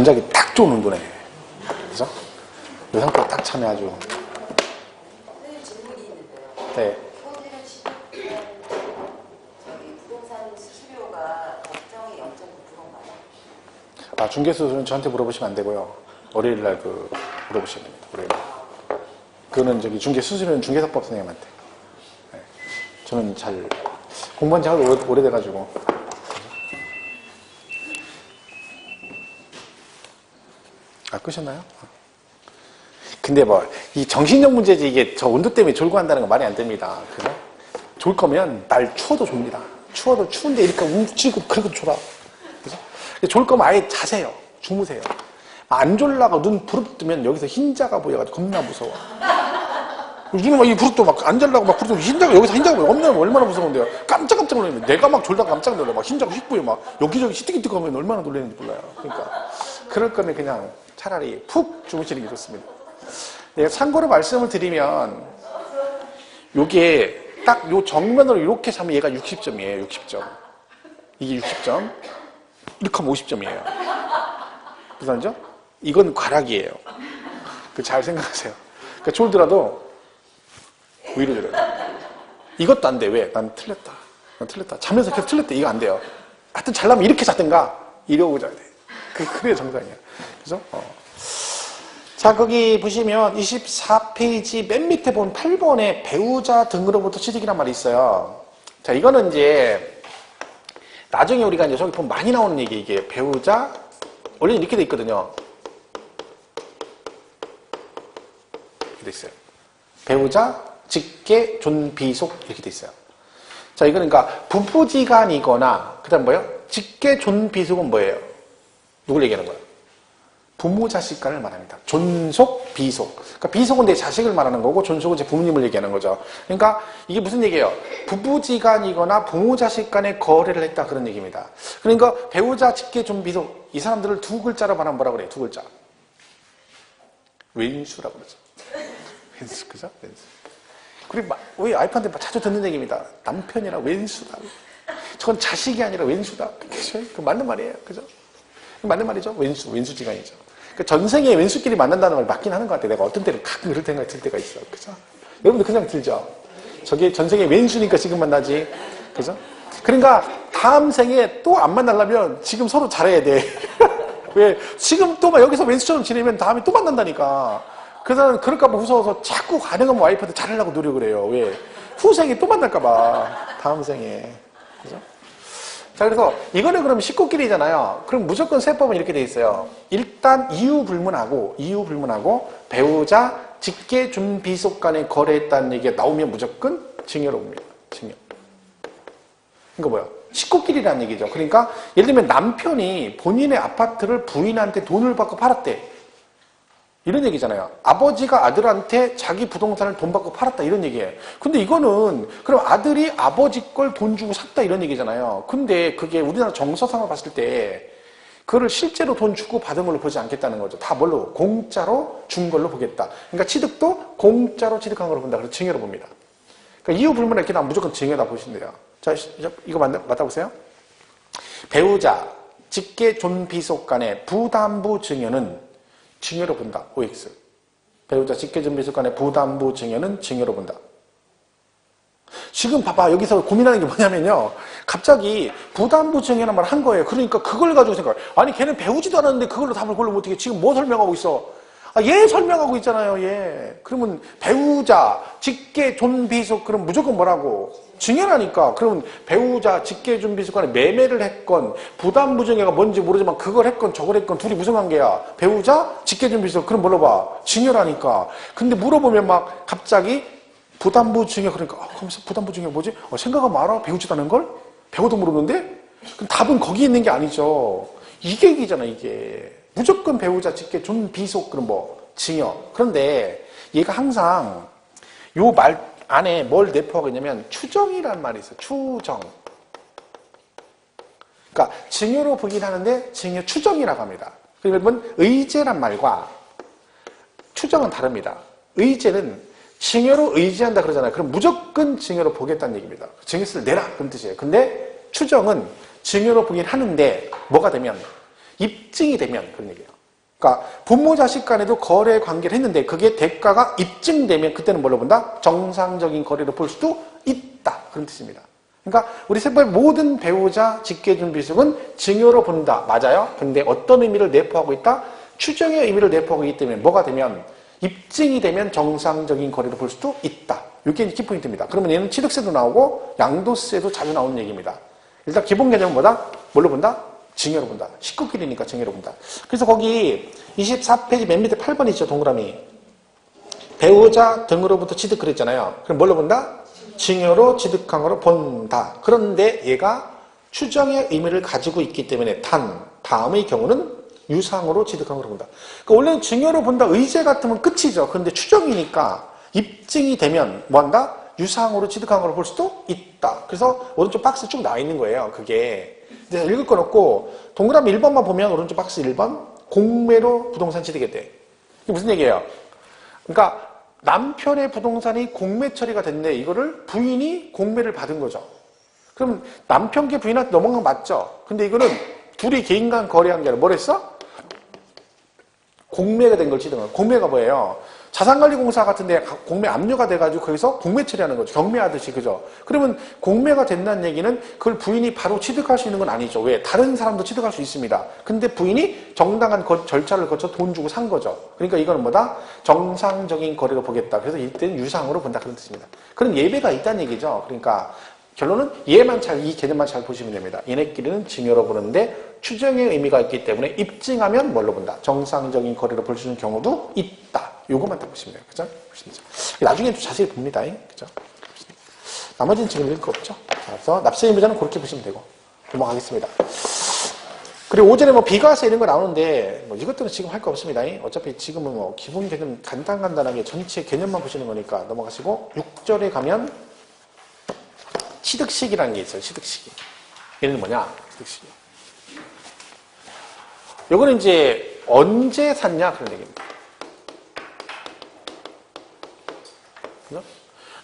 전작이 딱 좋은 운동네. 그죠? 이 상태가 딱 참여 아주. 선생님 질문이 있는데요. 네. 토지를 취득한 저기 부동산 수수료가 법정이 0.9%인가요? 아, 중개수수료는 저한테 물어보시면 안 되고요. 월요일날 물어보시면 됩니다. 월요일. 그거는 저기 중개수수료는 중개사법 선생님한테. 네. 저는 잘 공부한 지 오래돼가지고. 아, 끄셨나요? 근데 뭐, 이 정신적 문제지, 이게 저 온도 때문에 졸고 한다는 건 말이 안 됩니다. 그죠? 졸 거면 날 추워도 졸니다. 추워도 추운데 이렇게 움직이고 그러고 졸아. 그죠? 졸 거면 아예 자세요. 주무세요. 안 졸라고 눈 부릅뜨면 여기서 흰자가 보여가지고 겁나 무서워. 눈이 막 이 부릅뜨고 막 안 자려고 막 부릅뜨고 흰자가 여기서 흰자가 보여. 없는 얼마나 무서운데요. 깜짝깜짝 놀라면 내가 막 졸다가 깜짝 놀라. 막 흰자가 휙 보여. 막 여기저기 시뜩시뜩하면 얼마나 놀라는지 몰라요. 그러니까 그럴 거면 그냥 차라리 푹 주무시는 게 좋습니다. 네, 참고로 말씀을 드리면 요게 딱 요 정면으로 이렇게 잡으면 얘가 60점이에요. 60점. 이게 60점. 이렇게 하면 50점이에요. 무슨 말이죠? 이건 과락이에요. 잘 생각하세요. 그러니까 졸더라도 위로 졸아요. 이것도 안 돼. 왜? 난 틀렸다. 난 틀렸다. 자면서 계속 틀렸다. 이거 안 돼요. 하여튼 잘나면 이렇게 잤든가 이러고 자야 돼. 그게 정상이야. 그죠? 자, 거기 보시면 24페이지 맨 밑에 본 8번에 배우자 등으로부터 취득이란 말이 있어요. 자, 이거는 이제 나중에 우리가 이제 저기 보면 많이 나오는 얘기, 이게 배우자, 원래는 이렇게 돼 있거든요. 이렇게 돼 있어요. 배우자, 직계, 존비속 이렇게 돼 있어요. 자, 이거는 그러니까 부부지간이거나 그다음 뭐예요? 직계, 존비속은 뭐예요? 누굴 얘기하는 거예요? 부모 자식 간을 말합니다. 존속, 비속. 그러니까 비속은 내 자식을 말하는 거고 존속은 제 부모님을 얘기하는 거죠. 그러니까 이게 무슨 얘기예요? 부부지간이거나 부모 자식 간의 거래를 했다 그런 얘기입니다. 그러니까 배우자, 직계, 존비속 이 사람들을 두 글자로 말하면 뭐라 그래요? 두 글자. 왼수라고 그러죠. 왼수, 그죠? 왼수. 그리고 우리 와이프한테 자주 듣는 얘기입니다. 남편이라 왼수다. 저건 자식이 아니라 왼수다. 그죠? 그 맞는 말이에요. 그죠? 맞는 말이죠. 왼수지간이죠. 그러니까 전생에 왼수끼리 만난다는 말 맞긴 하는 것 같아요. 내가 어떤 때는 가끔 그럴 생각이 들 때가 있어. 그죠? 여러분들 그냥 들죠? 저게 전생에 왼수니까 지금 만나지. 그죠? 그러니까 다음 생에 또 안 만나려면 지금 서로 잘해야 돼. 왜? 지금 또 막 여기서 왼수처럼 지내면 다음에 또 만난다니까. 그래서 그럴까봐 무서워서 자꾸 가능하면 와이프한테 잘하려고 노력을 해요. 왜? 후생에 또 만날까봐. 다음 생에. 그죠? 자, 그래서 이거는 그럼 식구끼리잖아요. 그럼 무조건 세법은 이렇게 돼 있어요. 일단 이유 불문하고 배우자, 직계, 존비속 간에 거래했다는 얘기가 나오면 무조건 증여로 봅니다. 증여. 이거 뭐야? 식구끼리라는 얘기죠. 그러니까 예를 들면 남편이 본인의 아파트를 부인한테 돈을 받고 팔았대. 이런 얘기잖아요. 아버지가 아들한테 자기 부동산을 돈 받고 팔았다 이런 얘기예요. 근데 이거는 그럼 아들이 아버지 걸 돈 주고 샀다 이런 얘기잖아요. 근데 그게 우리나라 정서상을 봤을 때 그거를 실제로 돈 주고 받은 걸로 보지 않겠다는 거죠. 다 뭘로? 공짜로 준 걸로 보겠다. 그러니까 취득도 공짜로 취득한 걸로 본다. 그래서 증여로 봅니다. 그러니까 이유 불문에 이렇게 나면 무조건 증여다 보시면 돼요. 자, 이거 맞다보세요. 배우자, 직계, 존비속 간의 부담부 증여는 증여로 본다. OX. 배우자, 직계, 존비속 간의 부담부 증여는 증여로 본다. 지금 봐봐. 여기서 고민하는 게 뭐냐면요. 갑자기 부담부 증여란 말을 한 거예요. 그러니까 그걸 가지고 생각해. 아니 걔는 배우지도 않았는데 그걸로 답을 고르면 어떻게 지금 뭐 설명하고 있어? 얘 설명하고 있잖아요. 얘. 그러면 배우자, 직계, 존비속 그럼 무조건 뭐라고? 증여라니까. 그러면 배우자, 직계, 존비속 간에 매매를 했건 부담부 증여가 뭔지 모르지만 그걸 했건 저걸 했건 둘이 무슨 관계야? 배우자, 직계, 존비속 그럼 뭘로 봐? 증여라니까. 근데 물어보면 막 갑자기 부담부 증여 그러니까 그럼 부담부 증여 뭐지? 생각하면 알아? 배우지도 않은 걸? 배우도 모르는데? 그럼 답은 거기 있는 게 아니죠. 이게 얘기잖아 이게. 무조건 배우자, 직계, 존비속 그럼 뭐 증여. 그런데 얘가 항상 요 말 안에 뭘 내포하고 있냐면 추정이라는 말이 있어요. 추정. 그러니까 증여로 보긴 하는데 증여 추정이라고 합니다. 그러면 의제란 말과 추정은 다릅니다. 의제는 증여로 의지한다 그러잖아요. 그럼 무조건 증여로 보겠다는 얘기입니다. 증여세를 내라 그런 뜻이에요. 근데 추정은 증여로 보긴 하는데 뭐가 되면 입증이 되면 그런 얘기예요. 그러니까 부모 자식 간에도 거래 관계를 했는데 그게 대가가 입증되면 그때는 뭘로 본다? 정상적인 거래로 볼 수도 있다. 그런 뜻입니다. 그러니까 우리 세법의 모든 배우자 직계준비속은 증여로 본다. 맞아요. 근데 어떤 의미를 내포하고 있다? 추정의 의미를 내포하고 있기 때문에 뭐가 되면 입증이 되면 정상적인 거래로 볼 수도 있다. 이게 키포인트입니다. 그러면 얘는 취득세도 나오고 양도세도 자주 나오는 얘기입니다. 일단 기본 개념은 뭐다? 뭘로 본다? 증여로 본다. 식구끼리니까 증여로 본다. 그래서 거기 24페이지 맨 밑에 8번 있죠. 동그라미. 배우자 등으로부터 취득 그랬잖아요. 그럼 뭘로 본다? 증여로 취득한 거로 본다. 그런데 얘가 추정의 의미를 가지고 있기 때문에 다음의 경우는 유상으로 취득한 거로 본다. 그러니까 원래는 증여로 본다. 의제 같으면 끝이죠. 그런데 추정이니까 입증이 되면 뭐한다? 유상으로 취득한 거로 볼 수도 있다. 그래서 오른쪽 박스 쭉 나와 있는 거예요. 그게. 이제 읽을 건 없고 동그라미 1번만 보면 오른쪽 박스 1번 공매로 부동산 취득이 돼. 이게 무슨 얘기예요? 그러니까 남편의 부동산이 공매 처리가 됐는데 이거를 부인이 공매를 받은 거죠. 그럼 남편께 부인한테 넘어간 건 맞죠? 근데 이거는 둘이 개인 간 거래한 게 아니라 뭘 했어? 공매가 된 걸 취득한 거예요. 공매가 뭐예요? 자산관리공사 같은데 공매 압류가 돼가지고 거기서 공매 처리하는 거죠. 경매하듯이, 그죠? 그러면 공매가 된다는 얘기는 그걸 부인이 바로 취득할 수 있는 건 아니죠. 왜? 다른 사람도 취득할 수 있습니다. 근데 부인이 정당한 절차를 거쳐 돈 주고 산 거죠. 그러니까 이거는 뭐다? 정상적인 거래로 보겠다. 그래서 이때는 유상으로 본다. 그런 뜻입니다. 그럼 예배가 있다는 얘기죠. 그러니까 결론은 이 개념만 잘 보시면 됩니다. 얘네끼리는 증여로 보는데 추정의 의미가 있기 때문에 입증하면 뭘로 본다? 정상적인 거래로 볼 수 있는 경우도 있다. 요것만 딱 보시면 돼요. 그죠? 나중에 좀 자세히 봅니다. 그죠? 나머지는 지금 읽을 거 없죠? 그래서 납세 의무자는 그렇게 보시면 되고. 넘어가겠습니다. 그리고 오전에 뭐 비과세 이런 거 나오는데 뭐 이것들은 지금 할 거 없습니다. 어차피 지금은 뭐 기본 개념 간단하게 전체 개념만 보시는 거니까 넘어가시고 6절에 가면 취득시기라는 게 있어요. 취득시기. 얘는 뭐냐? 취득시기. 요거는 이제 언제 샀냐 그런 얘기입니다.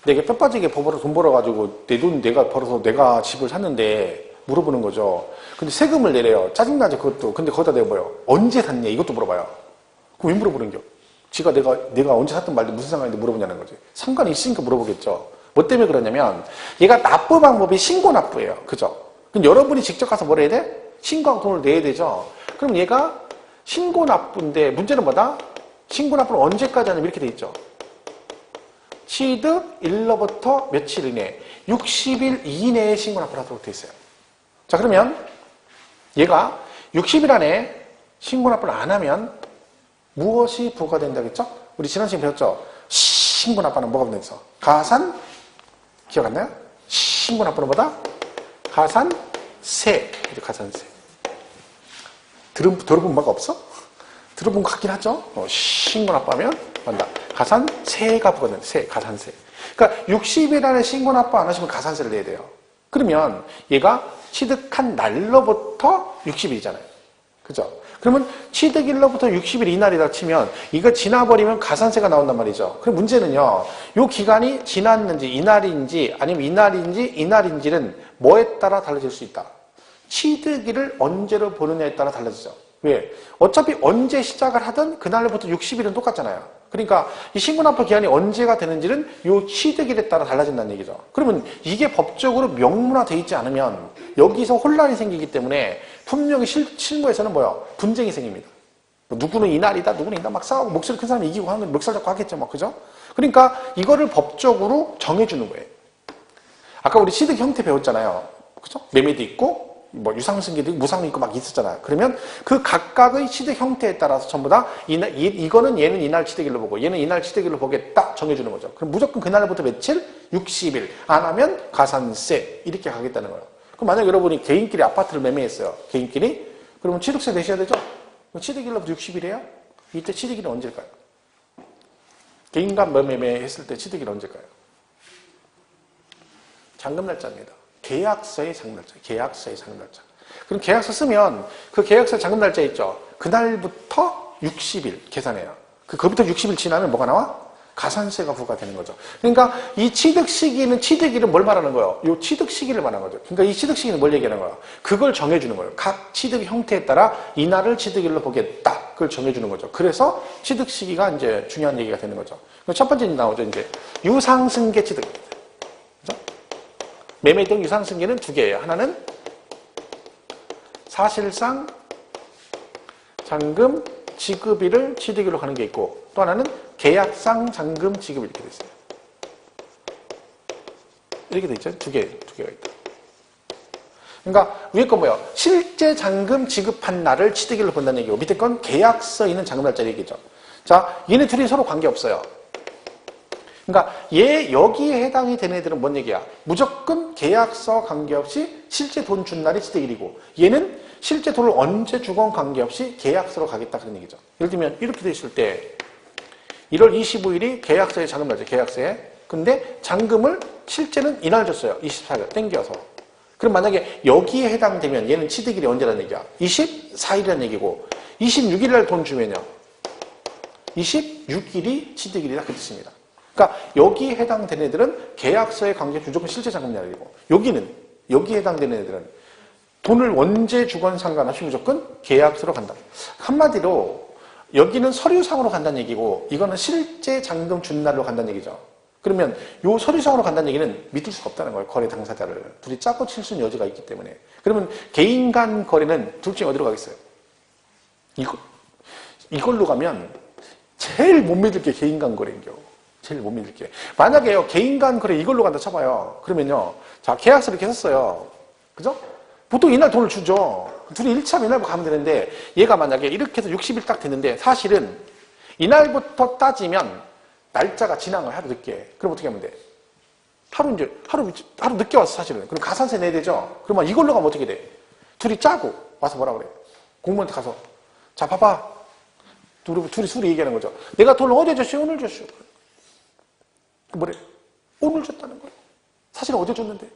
내게 뼈 빠지게 돈 벌어가지고 내 돈 내가 벌어서 내가 집을 샀는데 물어보는 거죠. 근데 세금을 내래요. 짜증나죠, 그것도. 근데 거기다 내가 뭐요? 언제 샀냐? 이것도 물어봐요. 그럼 왜 물어보는 겨? 지가 내가 언제 샀든 말든 무슨 상관인데 물어보냐는 거지. 상관이 있으니까 물어보겠죠. 뭐 때문에 그러냐면 얘가 납부 방법이 신고 납부예요. 그죠? 그럼 여러분이 직접 가서 뭘 해야 돼? 신고하고 돈을 내야 되죠. 그럼 얘가 신고 납부인데 문제는 뭐다? 신고 납부는 언제까지 하냐면 이렇게 돼 있죠. 취득일로부터 며칠 이내, 60일 이내에 신고 납부를 하도록 돼 있어요. 자, 그러면 얘가 60일 안에 신고 납부를 안 하면 무엇이 부과된다겠죠? 우리 지난 시간에 배웠죠? 신고 납부는 뭐가 된다서 가산, 기억 안 나요? 신고 납부는 뭐다? 가산세. 가산세. 들어본 바가 없어? 들어본 것 같긴 하죠? 신고 납부하면 한다. 가산세가 부과된다. 가산세. 그러니까 60일 안에 신고 납부 안 하시면 가산세를 내야 돼요. 그러면 얘가 취득한 날로부터 60일이잖아요. 그죠? 그러면 취득일로부터 60일 이날이다 치면 이거 지나버리면 가산세가 나온단 말이죠. 그럼 문제는요. 이 기간이 지났는지 이날인지 아니면 이날인지는 뭐에 따라 달라질 수 있다. 취득일을 언제로 보느냐에 따라 달라지죠. 왜? 어차피 언제 시작을 하든 그날부터 60일은 똑같잖아요. 그러니까 이 신고납부 기한이 언제가 되는지는 이 취득일에 따라 달라진다는 얘기죠. 그러면 이게 법적으로 명문화되어 있지 않으면 여기서 혼란이 생기기 때문에 분명히 실무에서는 뭐요? 분쟁이 생깁니다. 누구는 이날이다, 누구는 이날 막 싸우고 목소리 큰 사람이 이기고 하는 멱살 잡고 하겠죠, 뭐 그죠? 그러니까 이거를 법적으로 정해주는 거예요. 아까 우리 취득 형태 배웠잖아요. 그죠? 매매도 있고. 뭐 유상승계도 있고 무상도 있고 막 있었잖아요. 그러면 그 각각의 취득 형태에 따라서 전부 다 이거는 얘는 이날 취득일로 보고 얘는 이날 취득일로 보겠다 정해주는 거죠. 그럼 무조건 그날부터 며칠? 60일. 안 하면 가산세 이렇게 가겠다는 거예요. 그럼 만약 여러분이 개인끼리 아파트를 매매했어요. 개인끼리. 그러면 취득세 내셔야 되죠? 취득일로부터 60일이에요? 이때 취득일은 언제일까요? 개인간 매매했을 때 취득일은 언제일까요? 잔금날짜입니다. 계약서의 잔금날짜. 계약서의 잔금날짜. 그럼 계약서 쓰면 그 계약서 잔금날짜 있죠. 그날부터 60일 계산해요. 그거부터 60일 지나면 뭐가 나와? 가산세가 부과되는 거죠. 그러니까 이 취득 시기는 취득일을 뭘 말하는 거예요? 이 취득 시기를 말하는 거죠. 그러니까 이 취득 시기는 뭘 얘기하는 거예요? 그걸 정해주는 거예요. 각 취득 형태에 따라 이날을 취득일로 보겠다. 그걸 정해주는 거죠. 그래서 취득 시기가 이제 중요한 얘기가 되는 거죠. 첫 번째 나오죠. 이제 유상승계 취득. 그죠? 매매 등 유상승계는 두 개예요. 하나는 사실상 잔금 지급일을 취득일로 가는 게 있고 또 하나는 계약상 잔금 지급 이렇게 돼 있어요. 이렇게 돼 있죠. 두 개가 있다. 그러니까 위에 건 뭐예요? 실제 잔금 지급한 날을 취득일로 본다는 얘기고 밑에 건 계약서에 있는 잔금 날짜 얘기죠. 자, 얘네 둘이 서로 관계없어요. 그러니까 여기에 해당이 되는 애들은 뭔 얘기야? 무조건 계약서 관계없이 실제 돈 준 날이 취득일이고 얘는 실제 돈을 언제 주건 관계없이 계약서로 가겠다 그런 얘기죠. 예를 들면 이렇게 돼 있을 때 1월 25일이 계약서에 잔금 날짜 계약서에 근데 잔금을 실제는 이날 줬어요. 24일 땡겨서. 그럼 만약에 여기에 해당되면 얘는 취득일이 언제라는 얘기야? 24일이라는 얘기고 26일 날 돈 주면요. 26일이 취득일이다 그 뜻입니다. 그러니까 여기에 해당되는 애들은 계약서에 관계없이 무조건 실제 잔금 날이고 여기에 해당되는 애들은 돈을 언제 주건 상관없이 무조건 계약서로 간다. 한마디로 여기는 서류상으로 간다는 얘기고 이거는 실제 잔금 준 날로 간다는 얘기죠. 그러면 요 서류상으로 간다는 얘기는 믿을 수가 없다는 거예요. 거래 당사자를. 둘이 짜고 칠 수 있는 여지가 있기 때문에. 그러면 개인 간 거래는 둘 중에 어디로 가겠어요? 이걸로 가면 제일 못 믿을 게 개인 간 거래인겨. 제일 못 믿을 게. 만약에요, 개인 간 거래 이걸로 간다 쳐봐요. 그러면요, 자, 계약서 이렇게 했었어요. 그죠? 보통 이날 돈을 주죠. 둘이 1차 이날부터 가면 되는데, 얘가 만약에 이렇게 해서 60일 딱 됐는데, 사실은 이날부터 따지면 날짜가 지난 거야, 하루 늦게. 그럼 어떻게 하면 돼? 하루 늦게 왔어, 사실은. 그럼 가산세 내야 되죠? 그러면 이걸로 가면 어떻게 돼? 둘이 짜고 와서 뭐라 그래? 공무원한테 가서, 자, 봐봐. 둘이 술이 얘기하는 거죠. 내가 돈을 어제 줬어요? 오늘 줬어요? 뭐래? 오늘 줬다는 거예요. 사실은 어제 줬는데.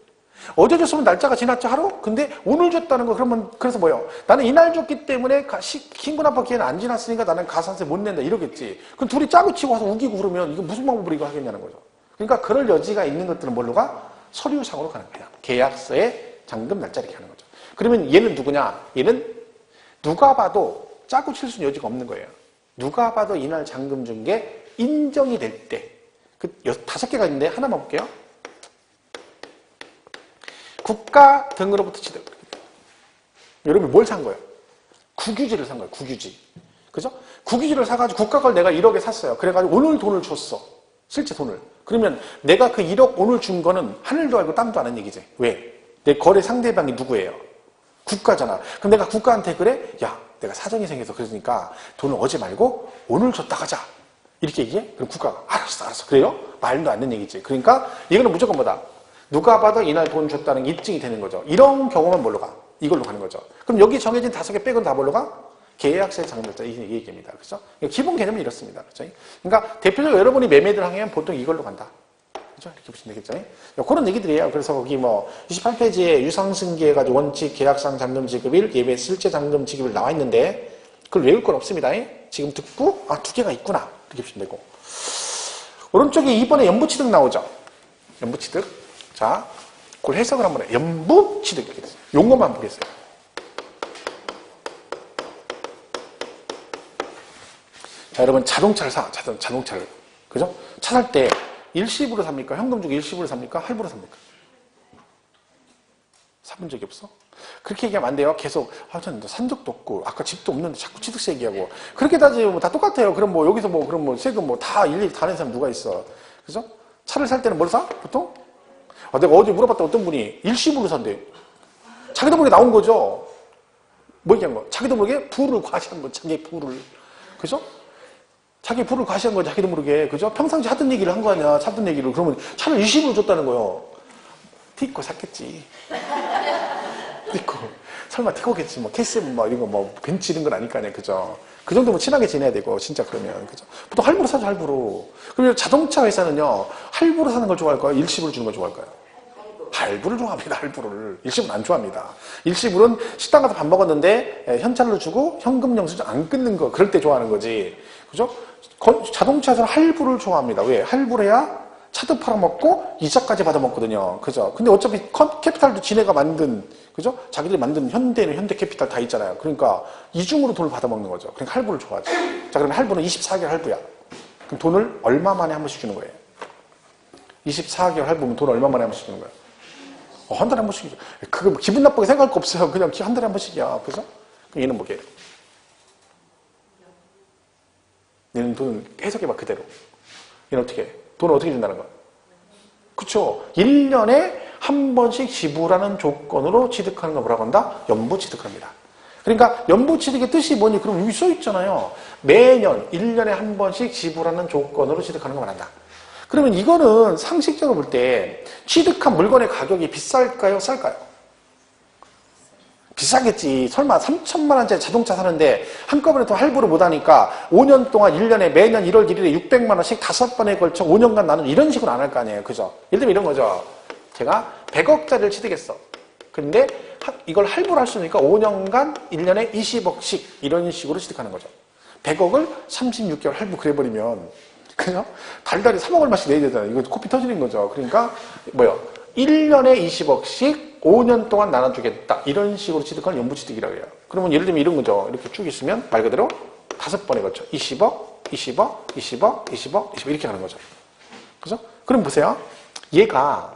어제 줬으면 날짜가 지났죠, 하루? 근데 오늘 줬다는 거, 그러면, 그래서 뭐예요? 나는 이날 줬기 때문에 신고납부 기회는 안 지났으니까 나는 가산세 못 낸다, 이러겠지. 그럼 둘이 짜고 치고 와서 우기고 그러면 이거 무슨 방법으로 이거 하겠냐는 거죠. 그러니까 그럴 여지가 있는 것들은 뭘로 가? 서류상으로 가는 거야. 계약서에 잔금 날짜 이렇게 하는 거죠. 그러면 얘는 누구냐? 얘는 누가 봐도 짜고 칠 수 있는 여지가 없는 거예요. 누가 봐도 이날 잔금 준 게 인정이 될 때. 그 5개가 있는데 하나만 볼게요. 국가 등으로부터 취득. 여러분 뭘 산 거예요? 국유지를 산 거예요. 국유지. 그죠? 국유지를 사가지고 국가 걸 내가 1억에 샀어요. 그래가지고 오늘 돈을 줬어. 실제 돈을. 그러면 내가 그 1억 오늘 준 거는 하늘도 알고 땅도 아는 얘기지. 왜? 내 거래 상대방이 누구예요? 국가잖아. 그럼 내가 국가한테 그래? 야, 내가 사정이 생겨서 그러니까 돈을 어제 말고 오늘 줬다 가자. 이렇게 얘기해? 그럼 국가가 알았어. 그래요? 말도 안 되는 얘기지. 그러니까 이거는 무조건 뭐다? 누가 봐도 이날 돈 줬다는 입증이 되는 거죠. 이런 경우만 뭘로 가? 이걸로 가는 거죠. 그럼 여기 정해진 5개 빼고는 다 뭘로 가? 계약서의 잔금날짜 이 얘기입니다. 그렇죠? 기본 개념은 이렇습니다. 그렇죠? 그러니까 대표적으로 여러분이 매매를 하면 보통 이걸로 간다. 그렇죠? 이렇게 보시면 되겠죠? 그런 얘기들이에요. 그래서 거기 뭐 28페이지에 유상승계 해가지고 원칙 계약상 잔금 지급일 예외 실제 잔금 지급일 나와 있는데 그걸 외울 건 없습니다. 지금 듣고 2개가 있구나 이렇게 보시면 되고 오른쪽에 2번에 연부취득 나오죠. 연부취득. 자, 그걸 해석을 한번 해요. 연부취득 이렇게 됐어요. 용어만 보겠어요. 자, 여러분 자동차를 사. 자동차를. 그죠? 차 살 때 일시불로 삽니까? 현금 주고 일시불로 삽니까? 할부로 삽니까? 사본 적이 없어? 그렇게 얘기하면 안 돼요. 계속 저는 산 적도 없고 아까 집도 없는데 자꾸 취득세 얘기하고 그렇게 따지면 다 똑같아요. 그럼 뭐 여기서 뭐 그럼 뭐 세금 뭐 다 일일이 다 낸 사람 누가 있어? 그죠? 차를 살 때는 뭘 사? 보통? 내가 어제 물어봤다 어떤 분이 일시불로 산대. 자기도 모르게 나온 거죠. 뭐 얘기한 거? 자기도 모르게 부를 과시한 거. 자기 부를. 그죠? 자기 부를 과시한 거 자기도 모르게. 그죠? 평상시 하던 얘기를 한 거 아니야. 찾던 얘기를. 그러면 차를 일시불로 줬다는 거예요. 티코 샀겠지. 티코. 설마 티코겠지. 뭐 K7 뭐 이런 거 뭐 벤츠 이런 건 아닐 거 아니야. 그죠? 그 정도면 친하게 지내야 되고 진짜 그러면. 그죠? 보통 할부로 사죠. 할부로. 그리고 자동차 회사는요. 할부로 사는 걸 좋아할까요? 일시불로 주는 걸 좋아할까요? 할부를 좋아합니다. 할부를. 일시불은 안 좋아합니다. 일시불은 식당 가서 밥 먹었는데 현찰로 주고 현금 영수증 안 끊는 거 그럴 때 좋아하는 거지. 그죠? 자동차에서는 할부를 좋아합니다. 왜? 할부를 해야 차도 팔아먹고 이자까지 받아먹거든요. 그죠? 근데 어차피 캐피탈도 지네가 만든, 그죠? 자기들이 만든 현대는 현대캐피탈 다 있잖아요. 그러니까 이중으로 돈을 받아먹는 거죠. 그러니까 할부를 줘야지. 자, 그러면 할부는 24개월 할부야. 그럼 돈을 얼마 만에 한 번씩 주는 거예요? 24개월 할부면 돈 얼마 만에 한 번씩 주는 거예요? 한 달에 한 번씩. 그거 기분 나쁘게 생각할 거 없어요. 그냥 한 달에 한 번씩이야. 그죠? 그럼 얘는 뭐게? 얘는 돈은 해석해봐, 그대로. 얘는 어떻게 해? 돈을 어떻게 준다는 거야? 그쵸? 1년에 한 번씩 지불하는 조건으로 취득하는 걸 뭐라고 한다? 연부 취득합니다. 그러니까 연부 취득의 뜻이 뭐니? 그럼 여기 써 있잖아요. 매년 1년에 한 번씩 지불하는 조건으로 취득하는 걸 말한다. 그러면 이거는 상식적으로 볼 때 취득한 물건의 가격이 비쌀까요? 쌀까요? 비싸겠지. 설마 3천만 원짜리 자동차 사는데 한꺼번에 더 할부를 못하니까 5년 동안 1년에 매년 1월 1일에 600만 원씩 5번에 걸쳐 5년간 나는 이런 식으로 안 할 거 아니에요. 그죠? 예를 들면 이런 거죠. 제가 100억짜리를 취득했어. 근데 이걸 할부를 할 수 있으니까 5년간 1년에 20억씩 이런 식으로 취득하는 거죠. 100억을 36개월 할부 그래버리면 그죠? 달달이 3억 얼마씩 내야 되잖아요. 이거 코피 터지는 거죠. 그러니까 뭐요? 1년에 20억씩 5년 동안 나눠주겠다. 이런 식으로 취득하는 연부취득이라고 해요. 그러면 예를 들면 이런 거죠. 이렇게 쭉 있으면 말 그대로 5번에 걸쳐 20억, 20억, 20억, 20억, 20억 이렇게 가는 거죠. 그죠? 그럼 보세요. 얘가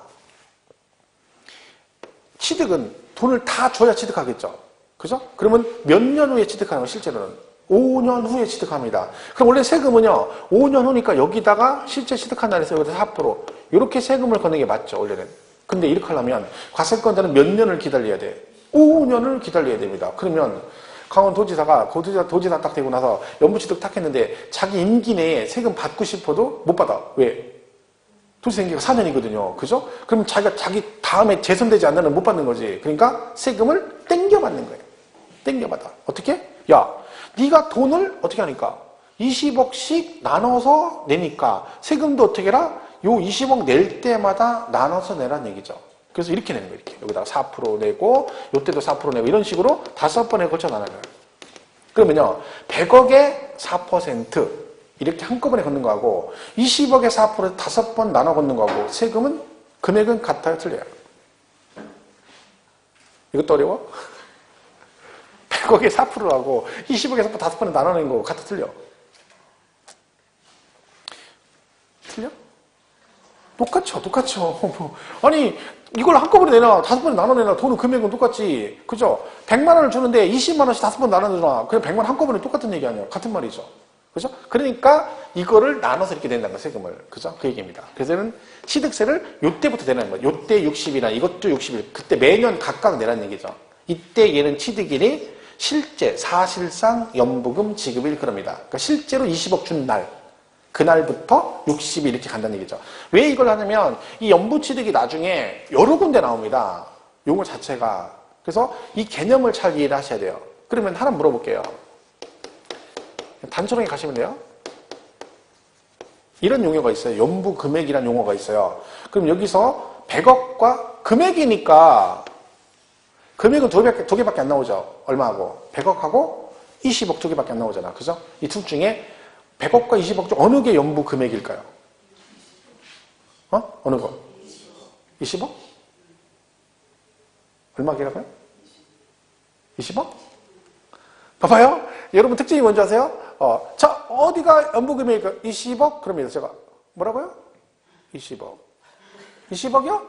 취득은 돈을 다 줘야 취득하겠죠. 그죠? 그러면 몇 년 후에 취득하는 거 실제로는? 5년 후에 취득합니다. 그럼 원래 세금은요, 5년 후니까 여기다가 실제 취득한 날에서 여기서 4% 이렇게 세금을 걷는 게 맞죠, 원래는. 근데 이렇게 하려면 과세권자는 몇 년을 기다려야 돼? 5년을 기다려야 됩니다. 그러면 강원도지사가 도지사 딱 되고 나서 연부취득 딱 했는데 자기 임기 내에 세금 받고 싶어도 못 받아. 왜? 도지사 임기가 4년이거든요. 그죠? 그럼 자기 다음에 재선되지 않는 못 받는 거지. 그러니까 세금을 땡겨받는 거예요. 땡겨받아. 어떻게? 야, 네가 돈을 어떻게 하니까? 20억씩 나눠서 내니까 세금도 어떻게 해라? 요 20억 낼 때마다 나눠서 내란 얘기죠. 그래서 이렇게 내는 거예요. 이렇게. 여기다가 4% 내고 요때도 4% 내고 이런 식으로 5번에 걸쳐 나눠요. 그러면요. 100억에 4% 이렇게 한꺼번에 걷는 거하고 20억에 4% 5번 나눠 걷는 거하고 세금은 금액은 같아요? 틀려요? 이것도 어려워? 100억에 4%하고 20억에 4% 5번에 나눠내는 거 같아? 틀려? 틀려? 똑같죠. 아니 이걸 한꺼번에 내놔 5번에 나눠내놔 돈은 금액은 똑같지. 그죠? 100만 원을 주는데 20만 원씩 5번 나눠주나 그냥 100만 원 한꺼번에 똑같은 얘기 아니에요. 같은 말이죠. 그죠? 그러니까 이거를 나눠서 이렇게 낸다는 거예요. 세금을. 그죠? 그 얘기입니다. 그래서는 취득세를 요때부터 내라는 거예요. 요때 60이나 이것도 60일. 그때 매년 각각 내라는 얘기죠. 이때 얘는 취득일이 실제 사실상 연부금 지급일 그럽니다. 그러니까 실제로 20억 준 날 그날부터 60일 이렇게 간다는 얘기죠. 왜 이걸 하냐면 이 연부취득이 나중에 여러 군데 나옵니다. 용어 자체가. 그래서 이 개념을 잘 이해를 하셔야 돼요. 그러면 하나 물어볼게요. 단순하게 가시면 돼요. 이런 용어가 있어요. 연부금액이라는 용어가 있어요. 그럼 여기서 100억과 금액이니까 금액은 두 개밖에 안 나오죠. 얼마하고? 100억하고 20억 두 개밖에 안 나오잖아. 그죠? 이 둘 중에 100억과 20억 중 어느 게 연부 금액일까요? 어느 거? 20억? 얼마게라고요? 20억? 봐봐요. 여러분 특징이 뭔지 아세요? 자, 어디가 연부 금액일까? 20억? 그러면 제가 뭐라고요? 20억. 20억이요?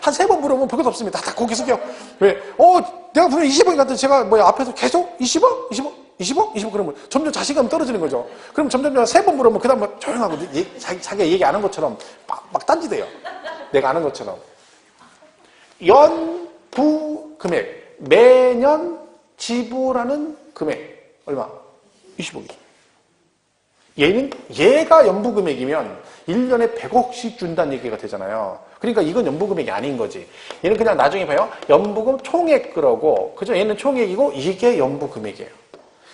한 3번 물어보면 별것 없습니다. 다 고개 숙여. 왜? 내가 분명히 20억인 것 같은데 제가 앞에서 계속 20억? 20억? 20억? 20억? 그러면 점점 자신감이 떨어지는 거죠. 그럼 점점 3번 물어보면 그 다음 조용하고 자기가 얘기 안 한 것처럼 막 딴지대요. 내가 아는 것처럼. 연부 금액. 매년 지불하는 금액. 얼마? 20억이죠. 얘가 연부 금액이면 1년에 100억씩 준다는 얘기가 되잖아요. 그러니까 이건 연부금액이 아닌 거지. 얘는 그냥 나중에 봐요. 연부금 총액 그러고, 그죠? 얘는 총액이고, 이게 연부금액이에요.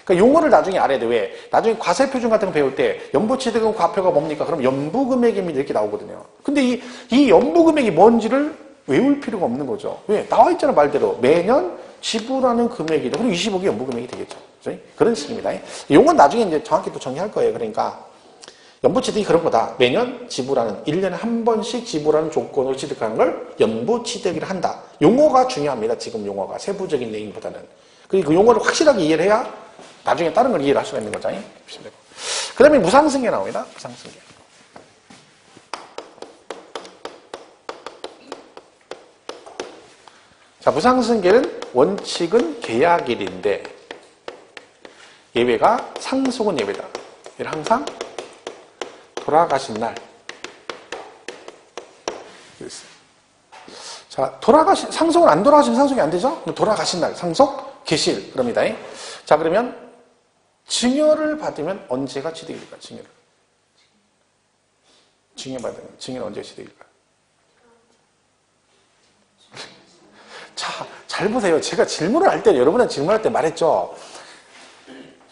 그러니까 용어를 나중에 알아야 돼. 왜? 나중에 과세표준 같은 거 배울 때, 연부취득은 과표가 뭡니까? 그럼 연부금액입니다. 이렇게 나오거든요. 근데 이 연부금액이 뭔지를 외울 필요가 없는 거죠. 왜? 나와 있잖아, 말대로. 매년 지불하는 금액이다. 그럼 20억이 연부금액이 되겠죠. 그죠? 그런 식입니다. 용어는 나중에 이제 정확히 또 정리할 거예요. 그러니까, 연부취득이 그런 거다. 매년 지불하는 1년에 한 번씩 지불하는 조건으로 취득하는 걸 연부취득이라 한다. 용어가 중요합니다. 지금 용어가 세부적인 내용보다는. 그리고 그 용어를 확실하게 이해를 해야 나중에 다른 걸 이해를 할 수가 있는 거죠. 그 다음에 무상승계 나옵니다. 무상승계. 자, 무상승계는 원칙은 계약일인데 예외가 상속은 예외다. 얘를 항상 돌아가신 날. 자, 상속은 안 돌아가시면 상속이 안 되죠? 돌아가신 날, 상속, 계실, 그럽니다. 자, 그러면 증여를 받으면 언제가 취득일까? 증여를. 증여받으면, 증여는 언제가 취득일까? 자, 잘 보세요. 제가 질문을 할 때, 여러분한테 질문할 때 말했죠.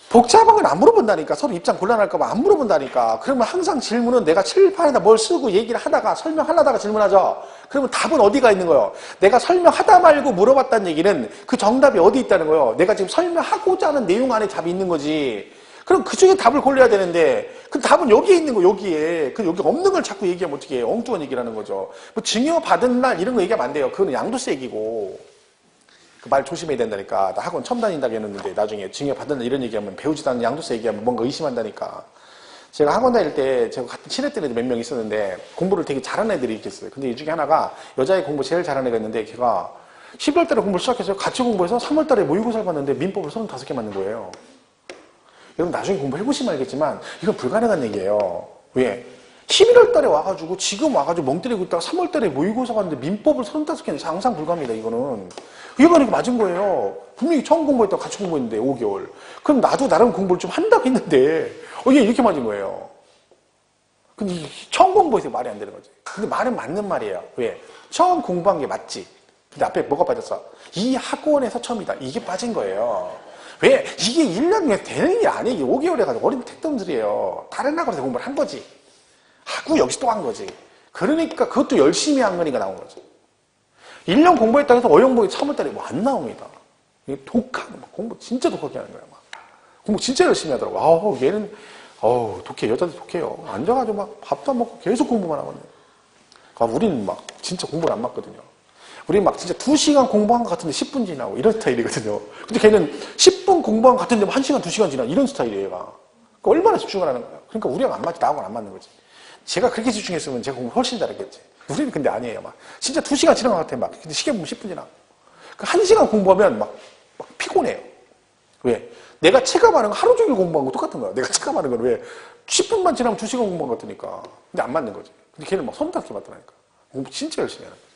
복잡한 건 안 물어본다니까. 서로 입장 곤란할까봐 안 물어본다니까. 그러면 항상 질문은 내가 칠판에다 뭘 쓰고 얘기를 하다가 설명하려다가 질문하죠. 그러면 답은 어디가 있는 거예요? 내가 설명하다 말고 물어봤다는 얘기는 그 정답이 어디 있다는 거예요? 내가 지금 설명하고자 하는 내용 안에 답이 있는 거지. 그럼 그 중에 답을 골라야 되는데 그 답은 여기에 있는 거, 여기에. 그 여기 없는 걸 자꾸 얘기하면 어떻게 해요? 엉뚱한 얘기를 하는 거죠. 뭐 증여받은 날 이런 거 얘기하면 안 돼요. 그거는 양도세 얘기고. 그 말 조심해야 된다니까. 나 학원 처음 다닌다고 했는데 나중에 증여받은 날 이런 얘기하면 배우지도 않는 양도세 얘기하면 뭔가 의심한다니까. 제가 학원 다닐 때 제가 같은 친했던 애들 몇 명 있었는데 공부를 되게 잘하는 애들이 이렇게 있어요. 근데 이 중에 하나가 여자애 공부 제일 잘하는 애가 있는데 걔가 12월 달에 공부를 시작해서 같이 공부해서 3월 달에 모의고사를 봤는데 민법을 35개 맞는 거예요. 여러분 나중에 공부해보시면 알겠지만 이건 불가능한 얘기예요. 왜? 11월 달에 와가지고 지금 와가지고 멍 때리고 있다가 3월 달에 모의고사 갔는데 민법을 35개 상상 불가합니다. 이거는. 이거는 맞은 거예요. 분명히 처음 공부했다가 같이 공부했는데 5개월. 그럼 나도 나름 공부를 좀 한다고 했는데 이게 이렇게 맞은 거예요. 근데 처음 공부해서 말이 안 되는 거지. 근데 말은 맞는 말이에요. 왜? 처음 공부한 게 맞지. 근데 앞에 뭐가 빠졌어? 이 학원에서 처음이다. 이게 빠진 거예요. 왜? 이게 1년에 되는 게 아니에요. 이게 5개월 해가지고 어린 택덤들이에요. 다른 학원에서 공부를 한 거지. 하고 여기서 또 한 거지. 그러니까 그것도 열심히 한 거니까 나온 거지. 1년 공부했다고 해서 어영부에 3월달에 뭐 안 나옵니다. 이게 독하게, 공부 진짜 독하게 하는 거야. 막. 공부 진짜 열심히 하더라고. 아우, 얘는, 독해. 여자들 독해요. 앉아가지고 막 밥도 안 먹고 계속 공부만 하거든요. 우리는 막 진짜 공부를 안 맞거든요. 우리는 막 진짜 2시간 공부한 것 같은데 10분 지나고 이런 스타일이거든요. 근데 걔는 10분 공부한 것 같은데 1시간, 2시간 지나 이런 스타일이에요, 얘가. 그러니까 얼마나 집중을 하는 거야. 그러니까 우리랑 안 맞지, 나하고는 안 맞는 거지. 제가 그렇게 집중했으면 제가 공부 훨씬 잘했겠지. 우리는 근데 아니에요. 막 진짜 2시간 지난 것 같아. 막 근데 시계 보면 10분 지나. 그 1시간 공부하면 막 피곤해요. 왜? 내가 체감하는 거 하루 종일 공부한 거 똑같은 거야. 내가 체감하는 건 왜? 10분만 지나면 2시간 공부한 것 같으니까. 근데 안 맞는 거지. 근데 걔는 막 35개 맞더라니까. 공부 진짜 열심히 하는 거지.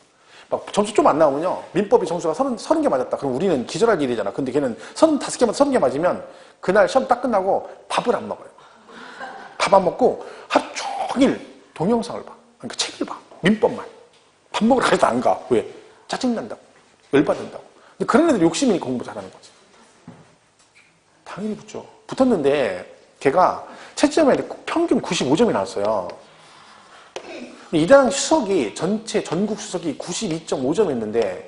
막 점수 좀 안 나오면요. 민법이 점수가 30개 맞았다. 그럼 우리는 기절할 일이잖아. 근데 걔는 35개, 30개 맞으면 그날 시험 딱 끝나고 밥을 안 먹어요. 밥 안 먹고 하루 종일 동영상을 봐. 그러니까 책을 봐. 민법만. 밥 먹으러 가지도 안 가. 왜? 짜증난다고. 열받는다고. 근데 그런 애들이 욕심이 공부 잘하는 거지. 당연히 붙죠. 붙었는데 걔가 채점에 평균 95점이 나왔어요. 이당 수석이 전체 전국 수석이 92.5점이었는데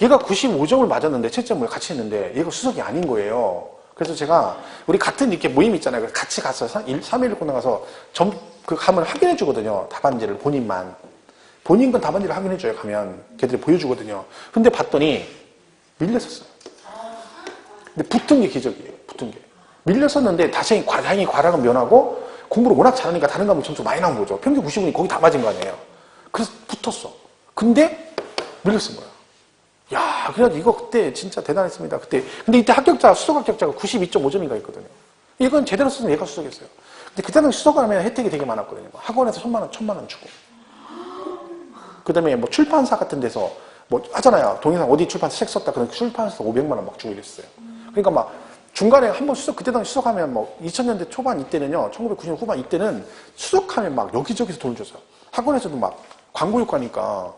얘가 95점을 맞았는데 채점을 같이 했는데 얘가 수석이 아닌 거예요. 그래서 제가 우리 같은 이렇게 모임 있잖아요. 같이 가서 3일 나가서 가면 확인해 주거든요. 답안지를 본인만. 본인 건 답안지를 확인해 줘요. 가면 걔들이 보여주거든요. 근데 봤더니 밀렸었어요. 근데 붙은 게 기적이에요. 붙은 게. 밀렸었는데 다행히 과락은 면하고 공부를 워낙 잘하니까 다른 과목 점수 많이 나온 거죠. 평균 90분이 거기 다 맞은 거 아니에요. 그래서 붙었어. 근데 밀렸은 거야. 야, 그래가지고 이거 그때 진짜 대단했습니다. 그때. 근데 이때 수석 합격자가 92.5점인가 있거든요. 이건 제대로 썼으면 얘가 수석했어요. 근데 그때는 수석을 하면 혜택이 되게 많았거든요. 학원에서 1,000만 원 주고. 그 다음에 뭐 출판사 같은 데서 뭐 하잖아요. 동영상 어디 출판사 책 썼다. 그러면 출판사에서 500만 원 막 주고 이랬어요. 그러니까 막 중간에 한번 그때 당시 수석하면 뭐 2000년대 초반 이때는요. 1990년 후반 이때는 수석하면 막 여기저기서 돈을 줬어요. 학원에서도 막 광고 효과니까.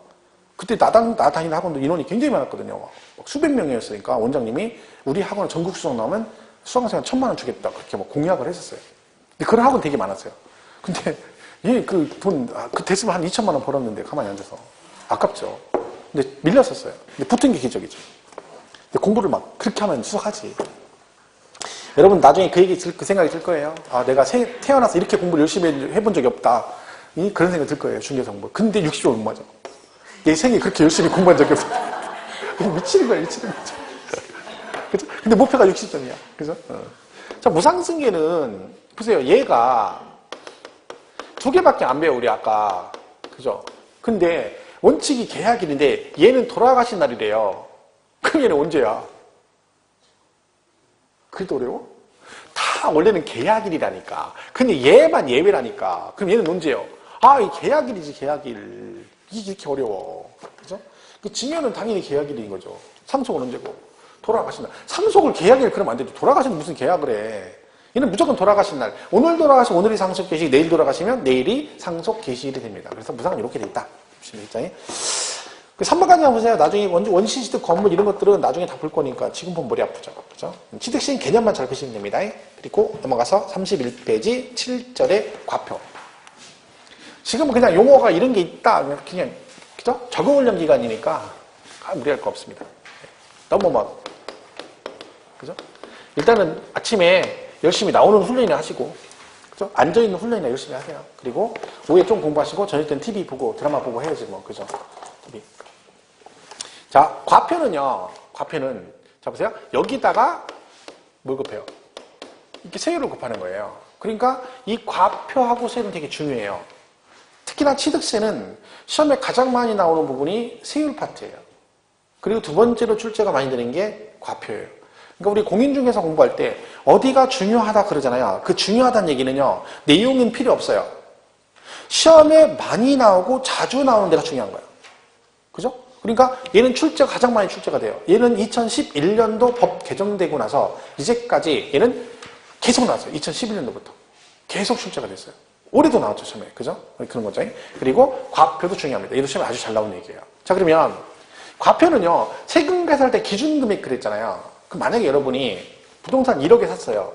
그때 나 다니는 학원도 인원이 굉장히 많았거든요. 막 수백 명이었으니까 원장님이 우리 학원 전국 수석 나오면 수강생한 1,000만 원 주겠다. 그렇게 막 공약을 했었어요. 근데 그런 학원 되게 많았어요. 근데 얘 그 됐으면 한 2,000만 원 벌었는데 가만히 앉아서. 아깝죠. 근데 밀렸었어요. 근데 붙은 게 기적이죠. 근데 공부를 막 그렇게 하면 수석하지. 여러분 나중에 그 생각이 들 거예요. 아, 내가 태어나서 이렇게 공부를 열심히 해본 적이 없다. 그런 생각이 들 거예요. 중개사 공부. 근데 60점 못 맞아. 내 생에 그렇게 열심히 공부한 적이 없어. 미치는 거야, 미치는 거죠. 그죠? 근데 목표가 60점이야. 그죠? 자, 무상승계는, 보세요. 얘가 2개밖에 안 배워, 우리 아까. 그죠? 근데 원칙이 계약일인데 얘는 돌아가신 날이래요. 그럼 얘는 언제야? 그래도 어려워? 다 원래는 계약일이라니까. 근데 얘만 예외라니까. 그럼 얘는 언제요? 아, 이 계약일이지, 계약일. 이게 이렇게 어려워. 그죠? 그 지면은 당연히 계약일인 거죠. 상속은 언제고? 돌아가신 날. 상속을 계약일 그러면 안 되죠. 돌아가시면 무슨 계약을 해. 얘는 무조건 돌아가신 날. 오늘 돌아가시면 오늘이 상속 개시일, 내일 돌아가시면 내일이 상속 개시일이 됩니다. 그래서 무상은 이렇게 돼 있다. 보시면 입장에. 3번까지만 보세요. 나중에 원시 취득 건물 이런 것들은 나중에 다 볼 거니까 지금 보면 머리 아프죠. 그죠? 취득 시행 개념만 잘 보시면 됩니다. 그리고 넘어가서 31페이지 7절의 과표. 지금은 그냥 용어가 이런 게 있다. 그냥, 그죠? 적응훈련 기간이니까 무리할 거 없습니다. 너무 막, 그죠? 일단은 아침에 열심히 나오는 훈련이나 하시고, 그죠? 앉아있는 훈련이나 열심히 하세요. 그리고 오후에 좀 공부하시고, 저녁 때는 TV 보고, 드라마 보고 해야지 뭐, 그죠? TV. 자, 과표는요, 과표는, 자, 보세요. 여기다가 뭘 곱해요? 이렇게 세율을 곱하는 거예요. 그러니까 이 과표하고 세율은 되게 중요해요. 특히나 취득세는 시험에 가장 많이 나오는 부분이 세율 파트예요. 그리고 두 번째로 출제가 많이 되는 게 과표예요. 그러니까 우리 공인중개사 공부할 때 어디가 중요하다 그러잖아요. 그 중요하다는 얘기는요. 내용은 필요 없어요. 시험에 많이 나오고 자주 나오는 데가 중요한 거예요. 그죠? 그러니까 얘는 출제가 가장 많이 출제가 돼요. 얘는 2011년도 법 개정되고 나서 이제까지 얘는 계속 나왔어요. 2011년도부터. 계속 출제가 됐어요. 올해도 나왔죠, 처음에. 그죠? 그런 거죠. 그리고 과표도 중요합니다. 얘도 시험에 아주 잘 나오는 얘기예요. 자, 그러면 과표는요, 세금 계산할 때 기준금액 그랬잖아요. 그럼 만약에 여러분이 부동산 1억에 샀어요.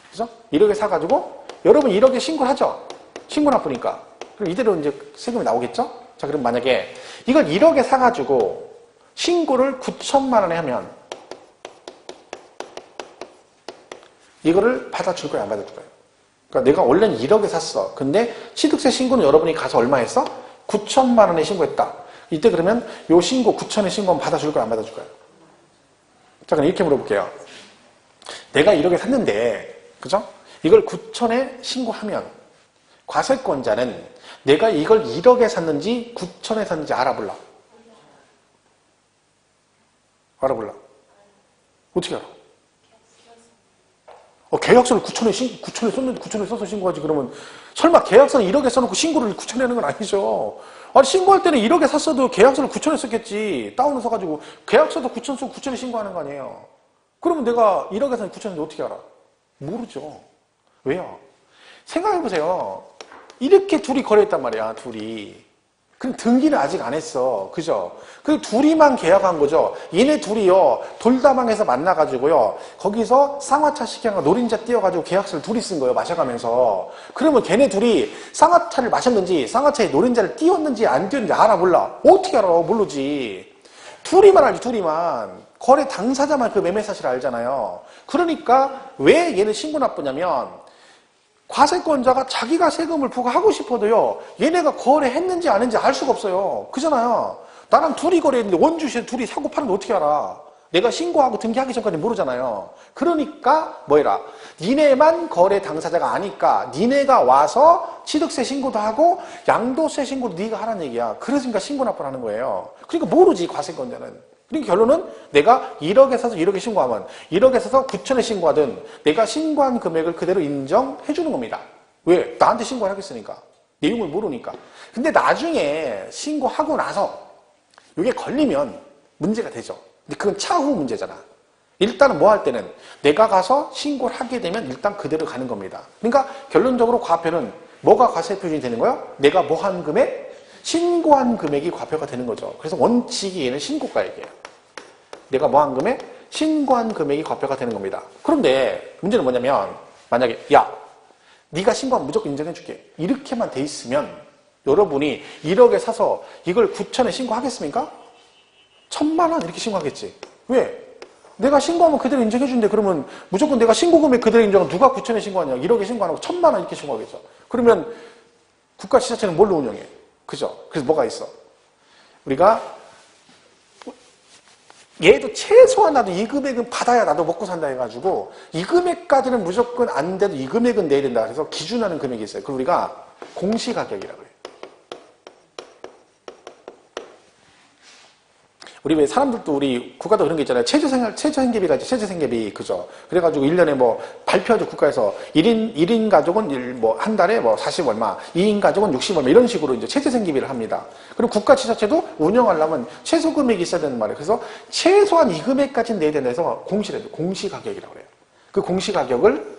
그죠? 1억에 사가지고 여러분 1억에 신고를 하죠? 신고 나쁘니까. 그럼 이대로 이제 세금이 나오겠죠? 자, 그럼 만약에 이걸 1억에 사가지고 신고를 9천만 원에 하면 이거를 받아줄 거야, 안 받아줄 거야? 그러니까 내가 원래는 1억에 샀어. 근데 취득세 신고는 여러분이 가서 얼마 했어? 9천만 원에 신고했다. 이때 그러면 요 신고 9천에 신고하면 받아줄 거야, 안 받아줄 거야? 자, 그럼 이렇게 물어볼게요. 내가 1억에 샀는데, 그죠? 이걸 9천에 신고하면 과세권자는 내가 이걸 1억에 샀는지 9천에 샀는지 알아볼라. 알아볼라. 어떻게 알아? 계약서를 9천에 썼는데 9천에 써서 신고하지. 그러면 설마 계약서는 1억에 써놓고 신고를 9천에 하는 건 아니죠. 아니, 신고할 때는 1억에 샀어도 계약서를 9천에 썼겠지. 다운을 써가지고 계약서도 9천 쓰고 9천에 신고하는 거 아니에요. 그러면 내가 1억에 샀는데 9천인지 어떻게 알아? 모르죠. 왜요? 생각해보세요. 이렇게 둘이 거래했단 말이야, 둘이. 그럼 등기는 아직 안 했어. 그죠? 그 둘이만 계약한 거죠. 얘네 둘이요, 돌다방에서 만나가지고요, 거기서 쌍화차 식당과 노린자 띄워가지고 계약서를 둘이 쓴 거예요, 마셔가면서. 그러면 걔네 둘이 쌍화차를 마셨는지, 쌍화차에 노린자를 띄웠는지 안 띄웠는지 알아, 몰라? 어떻게 알아? 모르지. 둘이만 알지, 둘이만. 거래 당사자만 그 매매 사실을 알잖아요. 그러니까 왜 얘는 신고 나쁘냐면, 과세권자가 자기가 세금을 부과하고 싶어도요, 얘네가 거래했는지 안 했는지 알 수가 없어요. 그잖아요. 나랑 둘이 거래했는데 원주시에 둘이 사고 파는데 어떻게 알아? 내가 신고하고 등기하기 전까지 모르잖아요. 그러니까 뭐해라? 니네만 거래 당사자가 아니까 니네가 와서 취득세 신고도 하고 양도세 신고도 네가 하라는 얘기야. 그러니까 신고 납부를 하는 거예요. 그러니까 모르지, 과세권자는. 그러니까 결론은 내가 1억에 사서 1억에 신고하면 1억에 사서 9천에 신고하든 내가 신고한 금액을 그대로 인정해 주는 겁니다. 왜? 나한테 신고를 하겠으니까. 내용을 모르니까. 근데 나중에 신고하고 나서 이게 걸리면 문제가 되죠. 근데 그건 차후 문제잖아. 일단은 뭐 할 때는 내가 가서 신고를 하게 되면 일단 그대로 가는 겁니다. 그러니까 결론적으로 과표는 뭐가 과세 표준이 되는 거예요? 내가 뭐 한 금액? 신고한 금액이 과표가 되는 거죠. 그래서 원칙이 얘는 신고가액이에요. 내가 뭐 한 금액? 신고한 금액이 과표가 되는 겁니다. 그런데 문제는 뭐냐면 만약에 야, 네가 신고하면 무조건 인정해 줄게. 이렇게만 돼 있으면 여러분이 1억에 사서 이걸 9천에 신고하겠습니까? 1,000만 원 이렇게 신고하겠지. 왜? 내가 신고하면 그대로 인정해준대. 그러면 무조건 내가 신고금액 그대로 인정하면 누가 9천에 신고하냐. 1억에 신고 안 하고 1,000만 원 이렇게 신고하겠죠. 그러면 국가지자체는 뭘로 운영해? 그죠? 그래서 뭐가 있어? 우리가 얘도 최소한 나도 이 금액은 받아야 나도 먹고 산다 해가지고 이 금액까지는 무조건 안 돼도 이 금액은 내야 된다. 그래서 기준하는 금액이 있어요. 그걸 우리가 공시가격이라고 해요. 우리 왜 사람들도 우리 국가도 그런 게 있잖아요. 최저생계비가 있죠. 최저생계비. 그죠? 그래가지고 1년에 뭐 발표하죠. 국가에서 1인 가족은 뭐 한 달에 뭐 40 얼마, 2인 가족은 60 얼마 이런 식으로 이제 최저생계비를 합니다. 그리고 국가 지자체도 운영하려면 최소 금액이 있어야 되는 말이에요. 그래서 최소한 이 금액까지는 내야 된다 해서 공시를 해요. 공시가격이라고 해요. 그 공시가격을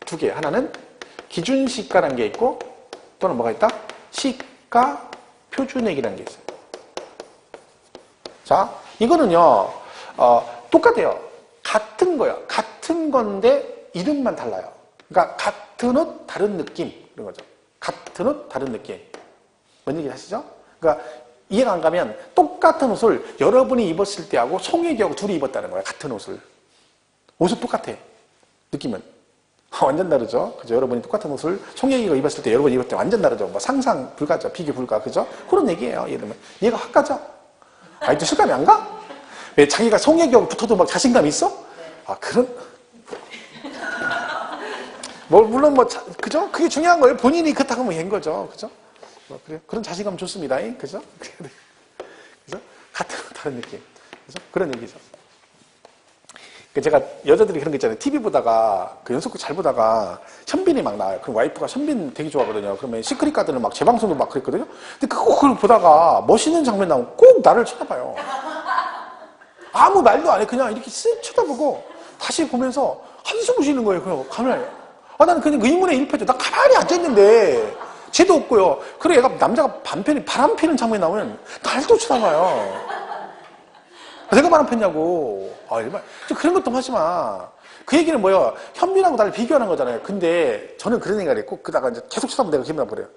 두 개. 하나는 기준시가라는 게 있고 또는 뭐가 있다? 시가 표준액이라는 게 있어요. 자, 이거는요, 똑같아요. 같은 거야. 같은 건데, 이름만 달라요. 그러니까, 같은 옷, 다른 느낌. 이런 거죠. 같은 옷, 다른 느낌. 뭔 얘기 하시죠? 그러니까, 이해가 안 가면, 똑같은 옷을 여러분이 입었을 때하고 송혜교하고 둘이 입었다는 거예요. 같은 옷을. 옷은 똑같아. 느낌은. 완전 다르죠? 그죠? 여러분이 똑같은 옷을 송혜교가 입었을 때, 여러분이 입을 때 완전 다르죠? 뭐 상상 불가죠? 비교 불가. 그죠? 그런 얘기예요. 예를 들면. 얘가 확 가죠? 아직도 실감이 안 가? 왜 자기가 송혜교하고 붙어도 막 자신감이 있어? 아, 그런. 뭐, 물론 뭐, 그죠? 그게 중요한 거예요. 본인이 그렇다고 하면 된 거죠. 그죠? 뭐, 그래. 그런 자신감 좋습니다. 그죠? 그죠? 같은, 다른 느낌. 그죠? 그런 얘기죠. 제가 여자들이 그런 거 있잖아요. TV 보다가, 그 연속극 잘 보다가, 현빈이 막 나와요. 그럼 와이프가 현빈 되게 좋아하거든요. 그러면 시크릿 가든을 막 재방송도 막 그랬거든요. 근데 그걸 보다가 멋있는 장면 나오면 꼭 나를 쳐다봐요. 아무 말도 안 해. 그냥 이렇게 쓱 쳐다보고, 다시 보면서 한숨 쉬는 거예요. 그냥 가만히. 아, 나는 그냥 의문의 일패죠. 나 가만히 앉아있는데, 쟤도 없고요. 그리고 얘가, 남자가 바람 피는 장면이 나오면, 날 또 쳐다봐요. 내가 바람 폈냐고. 아, 일반. 그런 것도 하지 마. 그 얘기는 뭐야? 현빈하고 나를 비교하는 거잖아요. 근데 저는 그런 생각을 했고, 그다가 이제 계속 쳐다보면 내가 기분 나버려요.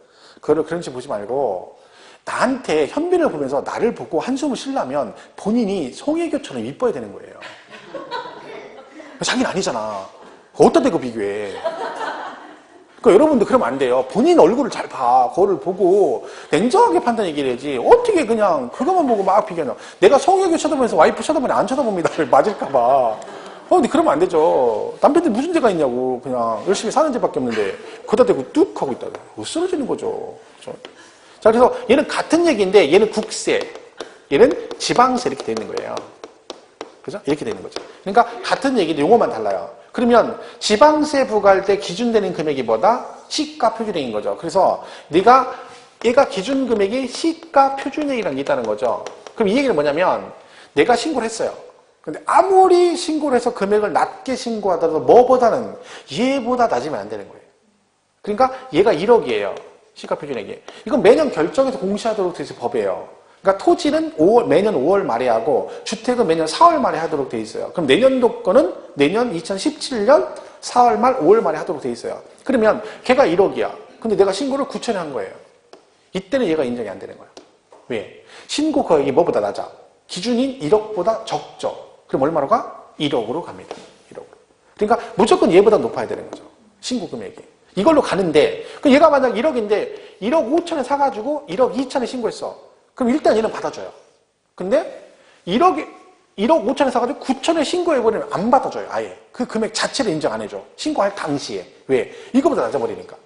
그거를 그런 식으로 보지 말고, 나한테 현빈을 보면서 나를 보고 한숨을 쉬려면 본인이 송혜교처럼 이뻐야 되는 거예요. 자기는 아니잖아. 어디다 대고 비교해. 그러니까 여러분도 그러면 안 돼요. 본인 얼굴을 잘 봐. 그거를 보고 냉정하게 판단 얘기를 해야지. 어떻게 그냥 그것만 보고 막 비교하냐. 내가 송혜교 쳐다보면서 와이프 쳐다보니 안 쳐다봅니다. 맞을까 봐. 근데 그러면 안 되죠. 남편들 무슨 죄가 있냐고. 그냥 열심히 사는 죄밖에 없는데 거기다 대고 뚝 하고 있다. 못 쓰러지는 거죠. 그렇죠? 자, 그래서 얘는 같은 얘기인데 얘는 국세, 얘는 지방세 이렇게 돼 있는 거예요. 그죠? 이렇게 되는 거죠. 그러니까 같은 얘기인데 용어만 달라요. 그러면 지방세 부과할 때 기준되는 금액이 뭐다? 시가 표준액인 거죠. 그래서 얘가 기준 금액이 시가 표준액이라는 게 있다는 거죠. 그럼 이 얘기는 뭐냐면 내가 신고를 했어요. 근데 아무리 신고를 해서 금액을 낮게 신고하더라도 뭐보다는 얘보다 낮으면 안 되는 거예요. 그러니까 얘가 1억이에요. 시가 표준액이. 이건 매년 결정해서 공시하도록 되어 있는 법이에요. 그러니까 토지는 매년 5월 말에 하고 주택은 매년 4월 말에 하도록 돼 있어요. 그럼 내년도 거는 내년 2017년 4월 말 5월 말에 하도록 돼 있어요. 그러면 걔가 1억이야. 근데 내가 신고를 9천에 한 거예요. 이때는 얘가 인정이 안 되는 거야. 왜? 신고 거액이 뭐보다 낮아? 기준인 1억보다 적죠. 그럼 얼마로 가? 1억으로 갑니다. 1억으로. 그러니까 무조건 얘보다 높아야 되는 거죠. 신고 금액이. 이걸로 가는데 얘가 만약 1억인데 1억 5천에 사가지고 1억 2천에 신고했어. 그럼 일단 얘는 받아줘요. 근데 1억 5천에 사가지고 9천에 신고해버리면 안 받아줘요. 아예. 그 금액 자체를 인정 안 해줘. 신고할 당시에. 왜? 이거보다 낮아버리니까.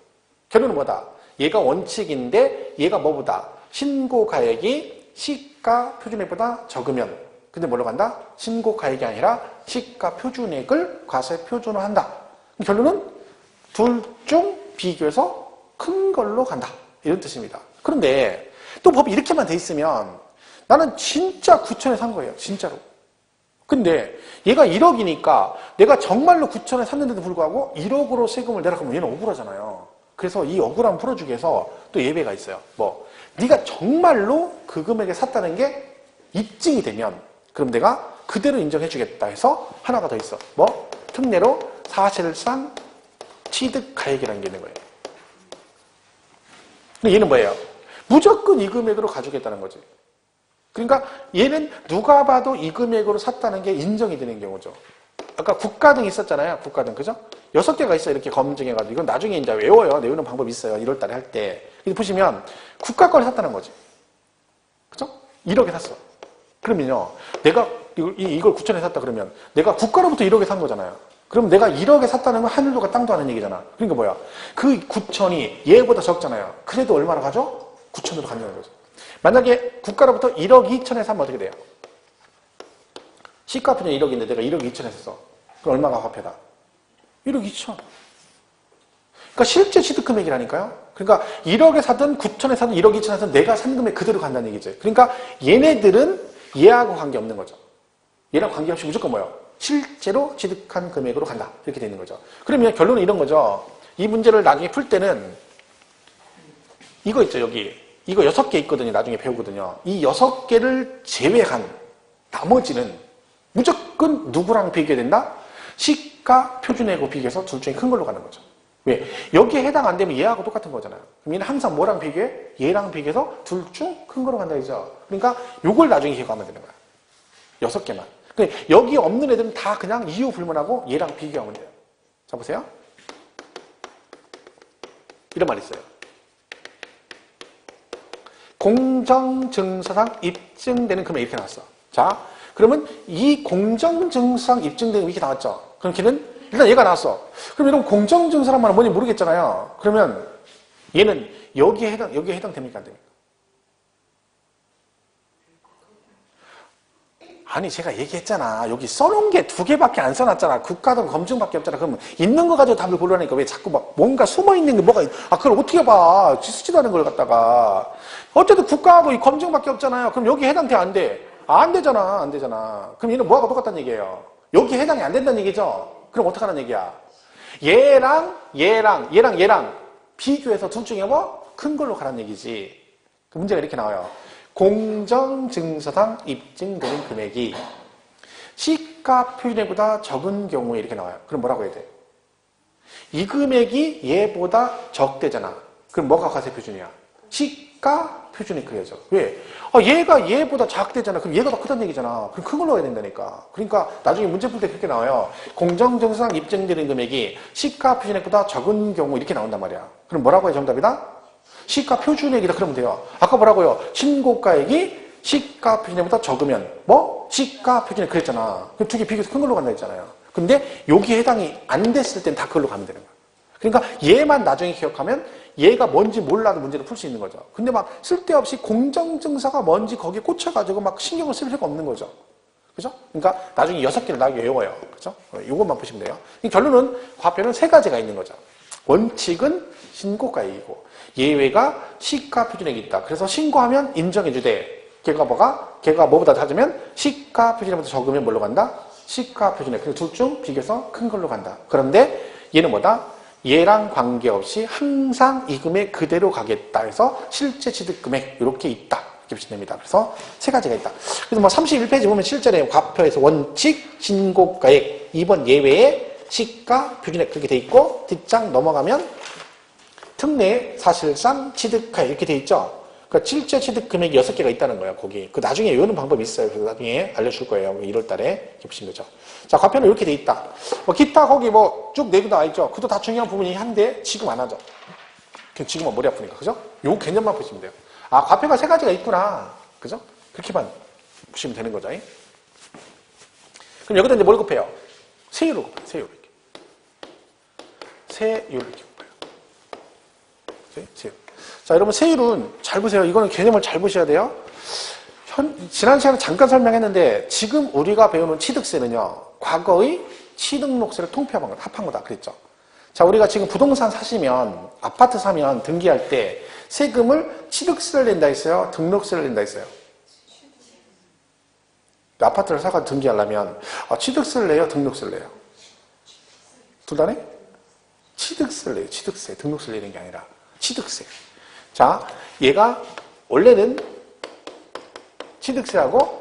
결론은 뭐다? 얘가 원칙인데 얘가 뭐보다? 신고가액이 시가 표준액보다 적으면 근데 뭘로 간다? 신고가액이 아니라 시가 표준액을 과세 표준화한다. 결론은 둘 중 비교해서 큰 걸로 간다. 이런 뜻입니다. 그런데 또 법이 이렇게만 돼 있으면 나는 진짜 9천에 산 거예요. 진짜로. 근데 얘가 1억이니까 내가 정말로 9천에 샀는데도 불구하고 1억으로 세금을 내라 그러면 얘는 억울하잖아요. 그래서 이 억울함 풀어주기 위해서 또 예외가 있어요. 뭐 네가 정말로 그 금액에 샀다는 게 입증이 되면 그럼 내가 그대로 인정해주겠다 해서 하나가 더 있어. 뭐? 특례로 사실상 취득가액이라는 게 있는 거예요. 근데 얘는 뭐예요? 무조건 이 금액으로 가주겠다는 거지. 그러니까 얘는 누가 봐도 이 금액으로 샀다는 게 인정이 되는 경우죠. 아까 국가등 있었잖아요. 국가등. 그죠? 6개가 있어요. 이렇게 검증해가지고. 이건 나중에 이제 외워요. 외우는 방법이 있어요. 1월 달에 할 때. 여기 보시면 국가 거를 샀다는 거지. 그죠? 1억에 샀어. 그러면요. 내가 이걸 9천에 샀다 그러면 내가 국가로부터 1억에 산 거잖아요. 그럼 내가 1억에 샀다는 건 하늘도가 땅도 하는 얘기잖아. 그러니까 뭐야? 그 9천이 얘보다 적잖아요. 그래도 얼마나 가죠? 9천으로 간다는 거죠. 만약에 국가로부터 1억 2천에 사면 어떻게 돼요? 시가 표준이 1억인데 내가 1억 2천에 샀어. 그럼 얼마가 화폐다? 1억 2천. 그러니까 실제 취득 금액이라니까요. 그러니까 1억에 사든 9천에 사든 1억 2천에 사든 내가 산 금액 그대로 간다는 얘기죠. 그러니까 얘네들은 얘하고 관계없는 거죠. 얘랑 관계없이 무조건 뭐예요? 실제로 취득한 금액으로 간다. 이렇게 되는 거죠. 그러면 결론은 이런 거죠. 이 문제를 나중에 풀 때는 이거 있죠, 여기. 이거 6개 있거든요. 나중에 배우거든요. 이 6개를 제외한 나머지는 무조건 누구랑 비교해야 된다? 시가 표준액하고 비교해서 둘 중에 큰 걸로 가는 거죠. 왜? 여기에 해당 안 되면 얘하고 똑같은 거잖아요. 그럼 얘는 항상 뭐랑 비교해? 얘랑 비교해서 둘 중 큰 거로 간다, 이죠. 그러니까 요걸 나중에 기억하면 되는 거야. 6개만. 그러니까 여기 없는 애들은 다 그냥 이유 불문하고 얘랑 비교하면 돼요. 자, 보세요. 이런 말 있어요. 공정증서상 입증되는 금액 이렇게 나왔어. 자, 그러면 이 공정증서상 입증되는 이렇게 나왔죠. 그럼 걔는 일단 얘가 나왔어. 그럼 이런 공정증서란 말은 뭔지 모르겠잖아요. 그러면 얘는 여기에 해당됩니까? 안 됩니까? 아니, 제가 얘기했잖아. 여기 써놓은 게 2개밖에 안 써놨잖아. 국가등 검증밖에 없잖아. 그러면 있는 거 가지고 답을 고르라니까 왜 자꾸 막 뭔가 숨어있는 게 뭐가 그걸 어떻게 봐. 쓰지도 않은 걸 갖다가. 어쨌든 국가하고 이 검증밖에 없잖아요. 그럼 여기 해당돼? 안 돼? 안 되잖아. 안 되잖아. 그럼 얘는 뭐하고 똑같다는 얘기예요? 여기 해당이 안 된다는 얘기죠? 그럼 어떡하라는 얘기야? 얘랑 비교해서 둘 중에 뭐? 큰 걸로 가라는 얘기지. 그 문제가 이렇게 나와요. 공정증서상 입증되는 금액이 시가 표준액보다 적은 경우에 이렇게 나와요. 그럼 뭐라고 해야 돼? 이 금액이 얘보다 적대잖아. 그럼 뭐가 과세 표준이야? 시가 표준액 그려져. 왜? 얘가 얘보다 작대잖아. 그럼 얘가 더 크다는 얘기잖아. 그럼 큰 걸로 해야 된다니까. 그러니까 나중에 문제 풀 때 그렇게 나와요. 공정증서상 입증되는 금액이 시가 표준액보다 적은 경우 이렇게 나온단 말이야. 그럼 뭐라고 해 정답이다? 시가 표준액이다 그러면 돼요. 아까 뭐라고요? 신고가액이 시가 표준액보다 적으면 뭐? 시가 표준액 그랬잖아. 그 두 개 비교해서 큰 걸로 간다 했잖아요. 근데 여기에 해당이 안 됐을 땐 다 그걸로 가면 되는 거야. 그러니까 얘만 나중에 기억하면 얘가 뭔지 몰라도 문제를 풀 수 있는 거죠. 근데 막 쓸데없이 공정증서가 뭔지 거기에 꽂혀가지고 막 신경을 쓸 필요가 없는 거죠. 그죠? 그러니까 나중에 6개를 나중에 외워요. 그죠? 이것만 보시면 돼요. 결론은 과표는 3가지가 있는 거죠. 원칙은 신고가액이고 예외가 시가 표준액이 있다. 그래서 신고하면 인정해주되 걔가 뭐보다 작으면 시가 표준액보다 적으면 뭘로 간다? 시가 표준액. 그래서 둘 중 비교해서 큰 걸로 간다. 그런데 얘는 뭐다? 얘랑 관계없이 항상 이 금액 그대로 가겠다 해서 실제 취득 금액 이렇게 있다. 이렇게 보시면 됩니다. 그래서 3가지가 있다. 그래서 뭐 31페이지 보면 실전에 과표에서 원칙, 신고가액, 2번 예외에 시가 표준액 그렇게 돼 있고 뒷장 넘어가면 특례 사실상 취득하에 이렇게 돼 있죠. 그러니까 실제 취득 금액이 6개가 있다는 거예요. 거기. 그 나중에 외우는 방법이 있어요. 그래서 나중에 알려줄 거예요. 1월 달에 이렇게 보시면 되죠. 자, 과표는 이렇게 돼 있다. 뭐 기타 거기 뭐 쭉 내고 나와 있죠. 그것도 다 중요한 부분이긴 한데 지금 안 하죠. 지금은 머리 아프니까. 그죠? 요 개념만 보시면 돼요. 아, 과표가 3가지가 있구나. 그죠? 그렇게만 보시면 되는 거죠. 그럼 여기다 이제 뭘 곱해요? 세율을 곱해요. 세율. 세율을 이렇게 곱해요. 세율. 자, 여러분 세율은 잘 보세요. 이거는 개념을 잘 보셔야 돼요. 지난 시간에 잠깐 설명했는데 지금 우리가 배우는 취득세는요. 과거의 취등록세를 통폐합한 거다. 합한 거다. 그랬죠. 자, 우리가 지금 부동산 사시면 아파트 사면 등기할 때 세금을 취득세를 낸다 했어요? 등록세를 낸다 했어요? 아파트를 사가지고 등기하려면 취득세를 내요? 등록세를 내요? 둘 다네? 취득세를 내요. 취득세. 등록세를 내는 게 아니라 취득세. 자, 얘가 원래는 취득세하고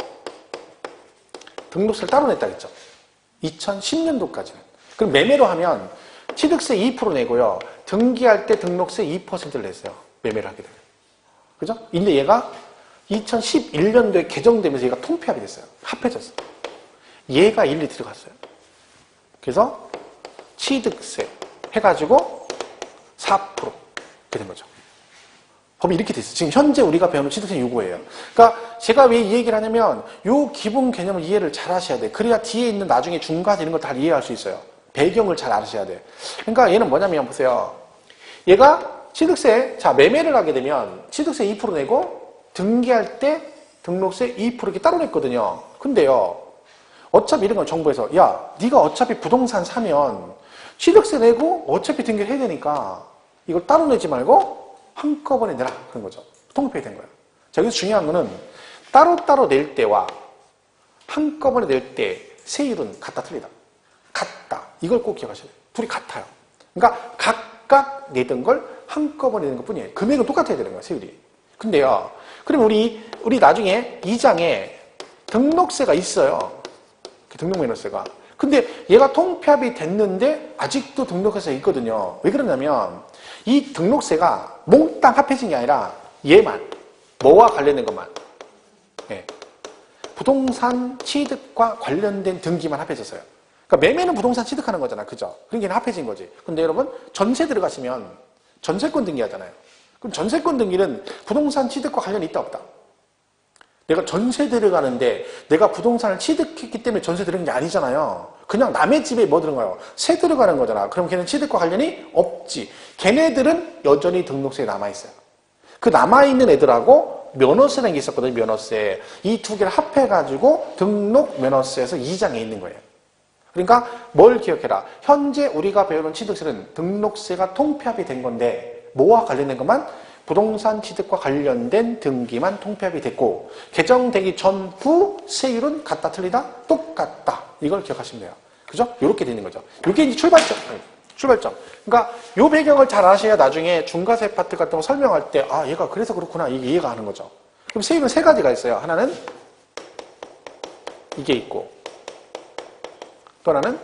등록세를 따로 냈다 했죠. 2010년도까지는. 그럼 매매로 하면 취득세 2% 내고요. 등기할 때 등록세 2%를 냈어요. 매매를 하게 되면. 그죠? 근데 얘가 2011년도에 개정되면서 얘가 통폐합이 됐어요. 합해졌어. 얘가 일리 들어갔어요. 그래서 취득세 해가지고 4% 이렇게 된 거죠. 법이 이렇게 돼 있어요. 지금 현재 우리가 배우는 취득세 요거예요. 그러니까 제가 왜 이 얘기를 하냐면 요 기본 개념을 이해를 잘 하셔야 돼. 그래야 뒤에 있는 나중에 중과세 이런 걸 다 이해할 수 있어요. 배경을 잘 아셔야 돼. 그러니까 얘는 뭐냐면 보세요. 얘가 취득세, 자 매매를 하게 되면 취득세 2% 내고 등기할 때 등록세 2% 이렇게 따로 냈거든요. 근데요. 어차피 이런 건 정부에서 야 네가 어차피 부동산 사면 취득세 내고 어차피 등기를 해야 되니까 이걸 따로 내지 말고 한꺼번에 내라 그런 거죠. 통폐합이 된 거예요. 자 여기서 중요한 거는 따로따로 낼 때와 한꺼번에 낼 때 세율은 같다 틀리다. 같다. 이걸 꼭 기억하셔야 돼요. 둘이 같아요. 그러니까 각각 내던 걸 한꺼번에 내는 것 뿐이에요. 금액은 똑같아야 되는 거예요. 세율이. 근데요. 그럼 우리 나중에 2장에 등록세가 있어요. 등록면허세가. 근데 얘가 통폐합이 됐는데 아직도 등록세가 있거든요. 왜 그러냐면 이 등록세가 몽땅 합해진 게 아니라 얘만 뭐와 관련된 것만 네. 부동산 취득과 관련된 등기만 합해졌어요. 그러니까 매매는 부동산 취득하는 거잖아. 그죠? 그러니까 합해진 거지. 근데 여러분 전세 들어가시면 전세권 등기하잖아요. 그럼 전세권 등기는 부동산 취득과 관련이 있다 없다? 내가 전세 들어가는데 내가 부동산을 취득했기 때문에 전세 들어간 게 아니잖아요. 그냥 남의 집에 뭐 들어가요? 세 들어가는 거잖아. 그럼 걔는 취득과 관련이 없지. 걔네들은 여전히 등록세에 남아있어요. 그 남아있는 애들하고 면허세라는 게 있었거든요. 면허세. 이 두 개를 합해가지고 등록 면허세에서 2장에 있는 거예요. 그러니까 뭘 기억해라. 현재 우리가 배우는 취득세는 등록세가 통폐합이 된 건데 뭐와 관련된 것만? 부동산 취득과 관련된 등기만 통폐합이 됐고 개정되기 전후 세율은 같다 틀리다? 똑같다. 이걸 기억하시면 돼요. 그죠? 이렇게 되는 거죠. 이게 이제 출발점. 그러니까 이 배경을 잘 아셔야 나중에 중과세 파트 같은 거 설명할 때 아 얘가 그래서 그렇구나 이게 이해가 가는 거죠. 그럼 세율은 세 가지가 있어요. 하나는 이게 있고 또 하나는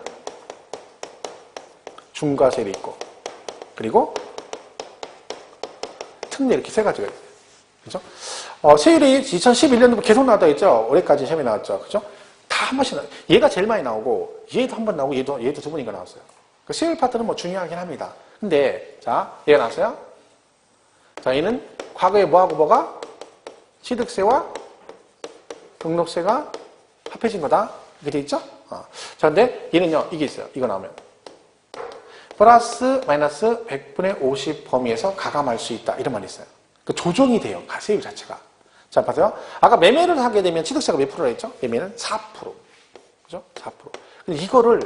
중과세율이 있고 그리고 특례 이렇게 세 가지가 있어요. 그죠? 세율이 2011년도 계속 나왔다 했죠? 올해까지 시험에 나왔죠. 그죠? 다 한 번씩 얘가 제일 많이 나오고 얘도 한 번 나오고 얘도 두 번인가 나왔어요. 그 세율 파트는 뭐 중요하긴 합니다. 근데 자 얘가 나왔어요. 자 얘는 과거에 뭐하고 뭐가 취득세와 등록세가 합해진 거다. 이렇게 돼 있죠? 자 근데 얘는요 이게 있어요. 이거 나오면 플러스 마이너스 100분의 50 범위에서 가감할 수 있다. 이런 말이 있어요. 그 조정이 돼요. 세율 자체가. 자, 봐세요. 아까 매매를 하게 되면 취득세가 몇 프로라 했죠? 매매는 4%. 그죠? 4%. 근데 이거를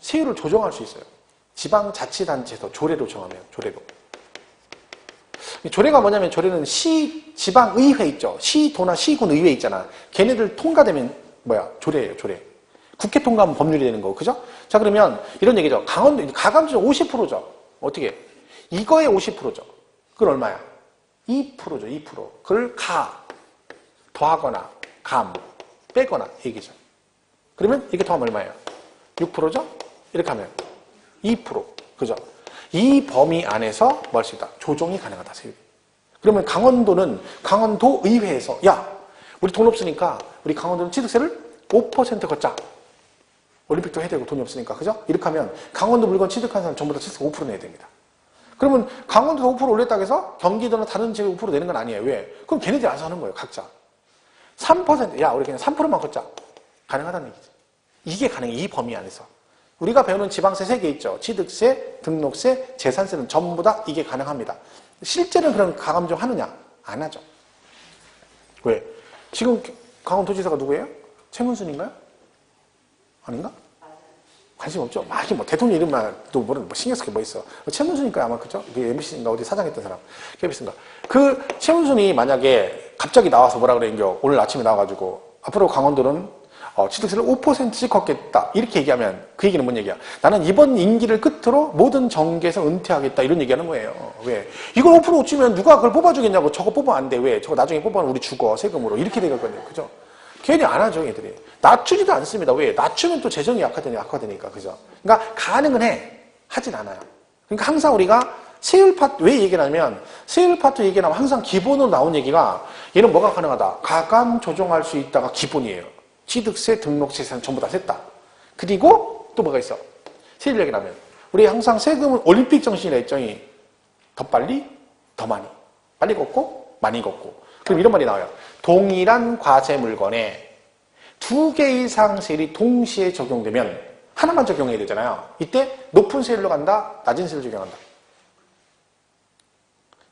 세율을 조정할 수 있어요. 지방자치단체에서 조례로 정하면, 조례로. 조례가 뭐냐면 조례는 지방의회 있죠? 시도나 시군 의회 있잖아. 걔네들 통과되면 뭐야? 조례예요, 조례. 국회 통과하면 법률이 되는 거고, 그죠? 자, 그러면 이런 얘기죠. 강원도, 가감세는 50%죠. 어떻게? 이거의 50%죠. 그건 얼마야? 2%죠, 2%. 그걸 더하거나, 빼거나, 얘기죠. 그러면 이게 더하면 얼마예요? 6%죠? 이렇게 하면 2%. 그죠? 이 범위 안에서 뭐 할 수 있다? 조정이 가능하다, 세율이. 그러면 강원도는 강원도 의회에서, 야, 우리 돈 없으니까 우리 강원도는 취득세를 5% 걷자. 올림픽도 해야 되고 돈이 없으니까. 그죠? 이렇게 하면 강원도 물건 취득한 사람 전부 다 취득세 5% 내야 됩니다. 그러면 강원도에서 5% 올렸다고 해서 경기도나 다른 지역에 5% 내는 건 아니에요. 왜? 그럼 걔네들이 알아서 하는 거예요. 각자. 3%, 야, 우리 그냥 3%만 걷자. 가능하다는 얘기죠. 이게 가능해. 이 범위 안에서. 우리가 배우는 지방세 3개 있죠. 취득세, 등록세, 재산세는 전부 다 이게 가능합니다. 실제로는 그런 가감정 하느냐? 안 하죠. 왜? 지금 강원도지사가 누구예요? 최문순인가요? 아닌가? 관심 없죠? 막, 뭐, 대통령 이름만 또 뭐 신경 쓸 게 뭐 있어. 최문순이니까 아마 그죠? 그 MBC인가 어디 사장했던 사람. KBS인가. 그 최문순이 만약에 갑자기 나와서 뭐라 그래요? 오늘 아침에 나와가지고 앞으로 강원도는 취득세를 5%씩 걷겠다. 이렇게 얘기하면 그 얘기는 뭔 얘기야? 나는 이번 임기를 끝으로 모든 정계에서 은퇴하겠다. 이런 얘기하는 거예요. 왜? 이걸 5% 주면 누가 그걸 뽑아주겠냐고. 저거 뽑으면 안 돼. 왜? 저거 나중에 뽑으면 우리 죽어. 세금으로. 이렇게 되거든요. 그죠? 괜히 안 하죠, 얘들이. 낮추지도 않습니다. 왜? 낮추면 또 재정이 약화되니까. 그죠? 그러니까 가능은 해. 하진 않아요. 그러니까 항상 우리가 세율 파트, 왜 얘기를 하냐면, 세율 파트 얘기 나면 항상 기본으로 나온 얘기가, 얘는 뭐가 가능하다? 가감 조정할 수 있다가 기본이에요. 취득세, 등록세세는 전부 다 셌다. 그리고 또 뭐가 있어? 세율 얘기 나면. 우리 항상 세금은 올림픽 정신이라 했죠. 더 빨리, 더 많이. 빨리 걷고, 많이 걷고. 그럼 이런 말이 나와요. 동일한 과세 물건에 2개 이상 세율이 동시에 적용되면 하나만 적용해야 되잖아요. 이때 높은 세율로 간다, 낮은 세율로 적용한다.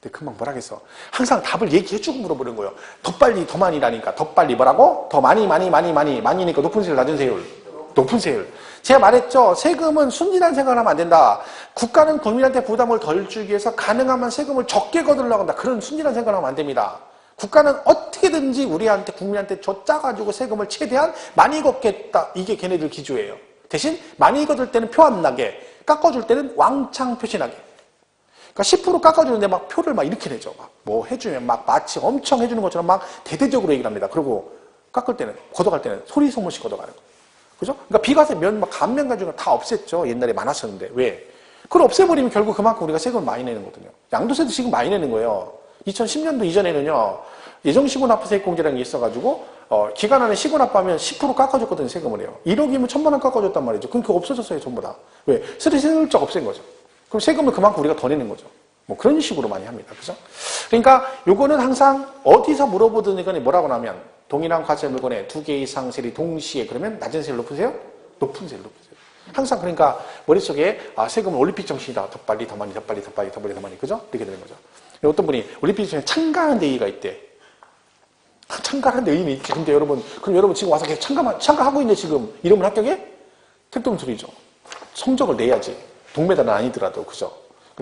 근데 금방 뭐라겠어. 항상 답을 얘기해주고 물어보는 거예요. 더 빨리, 더 많이라니까. 더 빨리 뭐라고? 더 많이니까 높은 세율, 낮은 세율. 높은 세율. 제가 말했죠. 세금은 순진한 생각을 하면 안 된다. 국가는 국민한테 부담을 덜 주기 위해서 가능하면 세금을 적게 거두려고 한다. 그런 순진한 생각을 하면 안 됩니다. 국가는 어떻게든지 우리한테, 국민한테 줬짜가지고 세금을 최대한 많이 걷겠다. 이게 걔네들 기조예요. 대신 많이 걷을 때는 표 안 나게, 깎아줄 때는 왕창 표시나게. 그러니까 10% 깎아주는데 막 표를 막 이렇게 내죠. 막 뭐 해주면 막 마치 엄청 해주는 것처럼 막 대대적으로 얘기를 합니다. 그리고 깎을 때는, 걷어갈 때는 소리 소문씩 걷어가는 거. 그죠? 그러니까 비과세 면, 막 감면 가지고 다 없앴죠. 옛날에 많았었는데. 왜? 그걸 없애버리면 결국 그만큼 우리가 세금을 많이 내는 거거든요. 양도세도 지금 많이 내는 거예요. 2010년도 이전에는요, 예정시군납세액공제라는 게 있어가지고, 기간 안에 시군납하면 10% 깎아줬거든요, 세금을 해요. 1억이면 1,000만 원 깎아줬단 말이죠. 그럼 그거 없어졌어요, 전부 다. 왜? 슬쩍 없앤 거죠. 그럼 세금을 그만큼 우리가 더 내는 거죠. 뭐 그런 식으로 많이 합니다. 그죠? 그러니까 요거는 항상 어디서 물어보든 이거는 뭐라고 나면, 동일한 과세 물건에 2개 이상 세율이 동시에, 그러면 낮은 세율 높은 세율? 높은 세율, 높은 세율. 항상 그러니까 머릿속에, 세금은 올림픽 정신이다. 더 빨리, 더 많이, 더 빨리, 더 빨리, 더 빨리, 더 많이. 그죠? 이렇게 되는 거죠. 어떤 분이 올림픽 중에 참가하는 대회가 있대. 참가하는 의의는 있지. 근데 여러분, 그럼 여러분 지금 와서 계속 참가하고 있는데 지금 이름을 합격해? 택도 소리죠. 성적을 내야지. 동메달은 아니더라도, 그죠?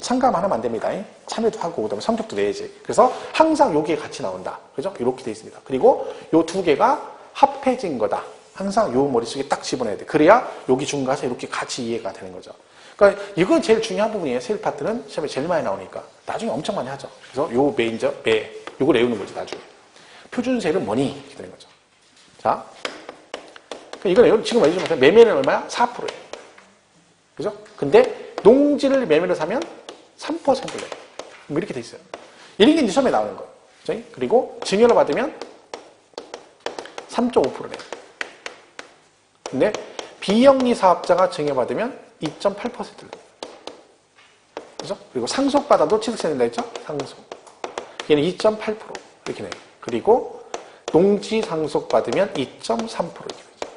참가만 하면 안 됩니다. 참여도 하고, 그다음에 성적도 내야지. 그래서 항상 요게 같이 나온다. 그죠? 이렇게 돼 있습니다. 그리고 요 2개가 합해진 거다. 항상 요 머릿속에 딱 집어넣어야 돼. 그래야 여기 중간에서 이렇게 같이 이해가 되는 거죠. 그러니까 이건 제일 중요한 부분이에요. 세율 파트는 시험에 제일 많이 나오니까. 나중에 엄청 많이 하죠. 그래서 요 요걸 외우는 거지, 나중에. 표준세율은 뭐니? 이렇게 되는 거죠. 자. 그러니까 이건 지금 알려주면 매매는 얼마야? 4%예요. 그죠? 근데 농지를 매매로 사면 3%를 내요. 뭐 이렇게 돼 있어요. 이런 게 이제 시험에 나오는 거예요. 그죠? 그리고 증여를 받으면 3.5% 내요. 근데 비영리 사업자가 증여받으면 2.8%를 내요. 그죠? 그리고 상속받아도 취득세 낸다 했죠? 상속. 얘는 2.8% 이렇게 내요. 그리고 농지 상속받으면 2.3% 이렇게 되죠.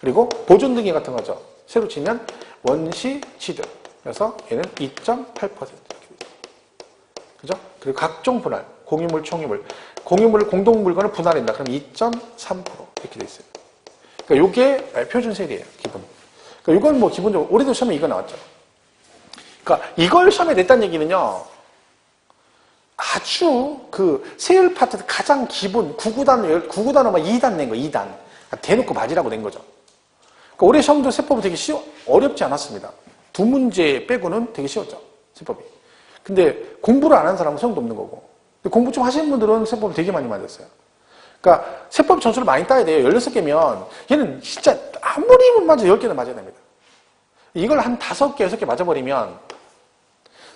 그리고 보존등기 같은 거죠. 새로 치면 원시 취득. 그래서 얘는 2.8% 이렇게 되죠. 그죠? 그리고 각종 분할, 공유물, 총유물. 공유물을 공동물건을 분할한다. 그럼 2.3% 이렇게 돼 있어요. 그러니까 요게 표준세율이에요, 기본. 그러니까 이건 뭐 기본적으로 올해도 시험에 이거 나왔죠. 그러니까 이걸 시험에 냈다는 얘기는요. 아주 그 세율 파트 가장 기본 9구단어만 2단 낸 거, 2단. 대놓고 맞으라고 낸 거죠. 그러니까 올해 시험도 세법은 되게 어렵지 않았습니다. 2문제 빼고는 되게 쉬웠죠, 세법이. 근데 공부를 안 한 사람은 소용도 없는 거고. 근데 공부 좀 하시는 분들은 세법을 되게 많이 맞았어요. 그러니까 세법 점수를 많이 따야 돼요. 16개면 얘는 진짜 아무리 못 맞아 10개는 맞아야 됩니다. 이걸 한 5개, 6개 맞아버리면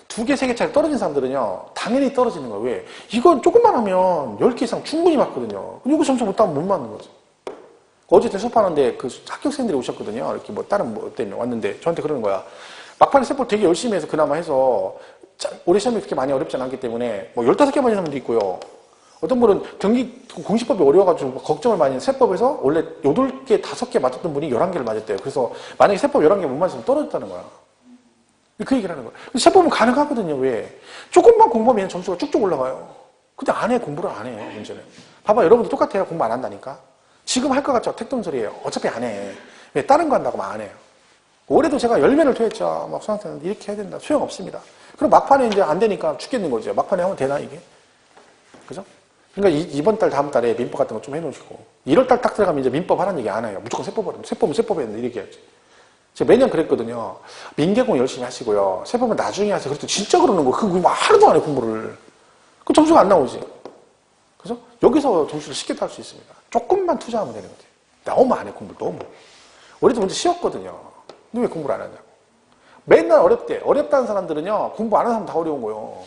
2개, 3개 차이 떨어진 사람들은요 당연히 떨어지는 거예요. 왜? 이건 조금만 하면 10개 이상 충분히 맞거든요. 이거 점수 못 따면 못 맞는 거죠. 어제 수업하는데 그 합격생들이 오셨거든요. 이렇게 뭐 다른 뭐 때문에 왔는데 저한테 그러는 거야. 막판에 세법 되게 열심히 해서 그나마 해서 올해 시험이 그렇게 많이 어렵지 않았기 때문에 뭐 15개 맞은 사람도 있고요. 어떤 분은 공시법이 어려워가지고 걱정을 많이 해서 세법에서 원래 8개, 5개 맞았던 분이 11개를 맞았대요. 그래서 만약에 세법 11개 못 맞았으면 떨어졌다는 거야. 그 얘기를 하는 거야. 세법은 가능하거든요. 왜? 조금만 공부하면 점수가 쭉쭉 올라가요. 근데 안 해, 공부를 안 해요, 문제는. 봐봐, 여러분도 똑같아요. 공부 안 한다니까. 지금 할 것 같죠? 택돈 소리예요. 어차피 안 해. 왜? 다른 거 한다고 막 안 해요. 올해도 제가 10매를 토했죠. 막 수강생한테 이렇게 해야 된다. 소용없습니다. 그럼 막판에 이제 안 되니까 죽겠는 거죠. 막판에 하면 되나, 이게? 그죠? 그러니까 이번 달, 다음 달에 민법 같은 거 좀 해놓으시고. 1월 달 딱 들어가면 이제 민법 하라는 얘기 안 해요. 무조건 세법은 세법에 이렇게 해야지. 제가 매년 그랬거든요. 민계공 열심히 하시고요. 세법은 나중에 하세요. 그랬더니 진짜 그러는 거. 그거 하루도 안 해, 공부를. 그 점수가 안 나오지. 그죠? 여기서 점수를 쉽게 딸 수 있습니다. 조금만 투자하면 되는 거지. 너무 안 해, 공부를 너무. 올해도 문제 쉬웠거든요. 근데 왜 공부를 안 하냐고. 맨날 어렵대. 어렵다는 사람들은요, 공부 안 하는 사람 다 어려운 거예요.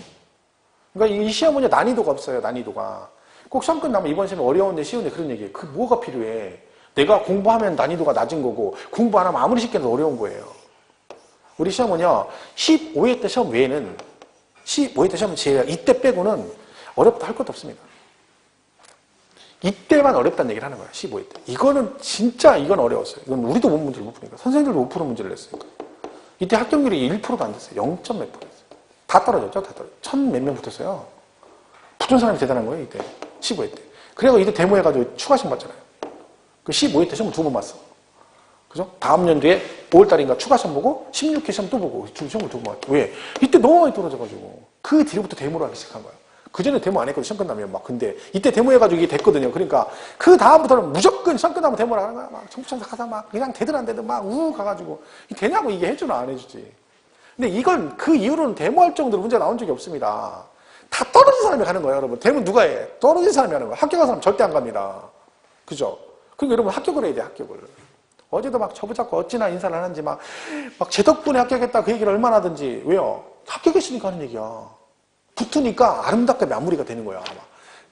그러니까 이 시험은요, 난이도가 없어요, 난이도가. 꼭 시험 끝나면 이번 시험이 어려운데 쉬운데 그런 얘기예요. 그 뭐가 필요해? 내가 공부하면 난이도가 낮은 거고, 공부 안 하면 아무리 쉽게 해도 어려운 거예요. 우리 시험은요, 15회 때 시험 외에는, 15회 때 시험은 제가 이때 빼고는 어렵다 할 것도 없습니다. 이때만 어렵다는 얘기를 하는 거예요, 15회 때. 이거는 진짜, 이건 어려웠어요. 이건 우리도 문제를 못 푸니까. 선생님들도 5% 문제를 냈으니까. 이때 합격률이 1%도 안 됐어요. 0점 몇 %였어요. 다 떨어졌죠, 다 떨어졌죠. 1000 몇 명 붙었어요. 붙은 사람이 대단한 거예요, 이때. 15회 때. 그래서 이때 데모해가지고 추가 시험 봤잖아요. 그 15회 때 시험을 2번 봤어. 그죠? 다음 연도에 5월달인가 추가 시험 보고 16회 시험 또 보고 시험을 2번 봤어. 왜? 이때 너무 많이 떨어져가지고. 그 뒤로부터 데모를 하기 시작한 거야. 그 전에 데모 안 했거든, 시험 끝나면 막. 근데 이때 데모해가지고 이게 됐거든요. 그러니까 그 다음부터는 무조건 시험 끝나면 데모를 하는 거야. 막 청구청사 가다 막 그냥 되든 안 되든 막 가가지고. 되냐고 이게 해주나 안 해주지. 근데 이건 그 이후로는 데모할 정도로 문제가 나온 적이 없습니다. 다 떨어진 사람이 가는 거예요, 여러분. 데모 누가 해? 떨어진 사람이 하는 거예요. 합격한 사람 절대 안 갑니다. 그죠? 그러니까 여러분 합격을 해야 돼, 합격을. 어제도 막 저부자꾸 어찌나 인사를 하는지 막 제 덕분에 합격했다 그 얘기를 얼마나 하든지. 왜요? 합격했으니까 하는 얘기야. 붙으니까 아름답게 마무리가 되는 거야. 막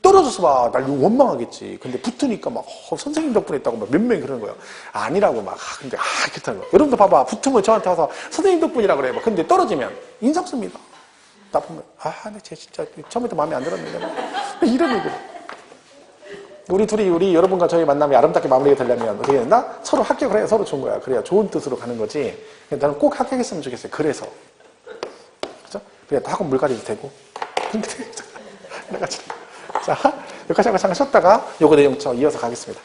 떨어져서 막 날 원망하겠지. 근데 붙으니까 막 선생님 덕분에 했다고 막 몇 명이 그러는 거예요. 아니라고 막 근데 그렇다는 거야. 여러분도 봐봐. 붙으면 저한테 와서 선생님 덕분이라 그래. 막 근데 떨어지면 인상 씁니다. 나쁘면 근데 쟤 진짜 처음부터 마음에 안 들었는데 막 이런 얘기를. 우리 여러분과 저희 만남이 아름답게 마무리가 되려면 어떻게 해야 된다? 서로 합격을 해야 서로 좋은 거야. 그래야 좋은 뜻으로 가는 거지. 나는 꼭 합격했으면 좋겠어요. 그래서. 그죠? 그래야 또 학원 물갈이도 되고. 내가 자, 여기까지 하고 잠깐 쉬었다가 요거 내용 이어서 가겠습니다.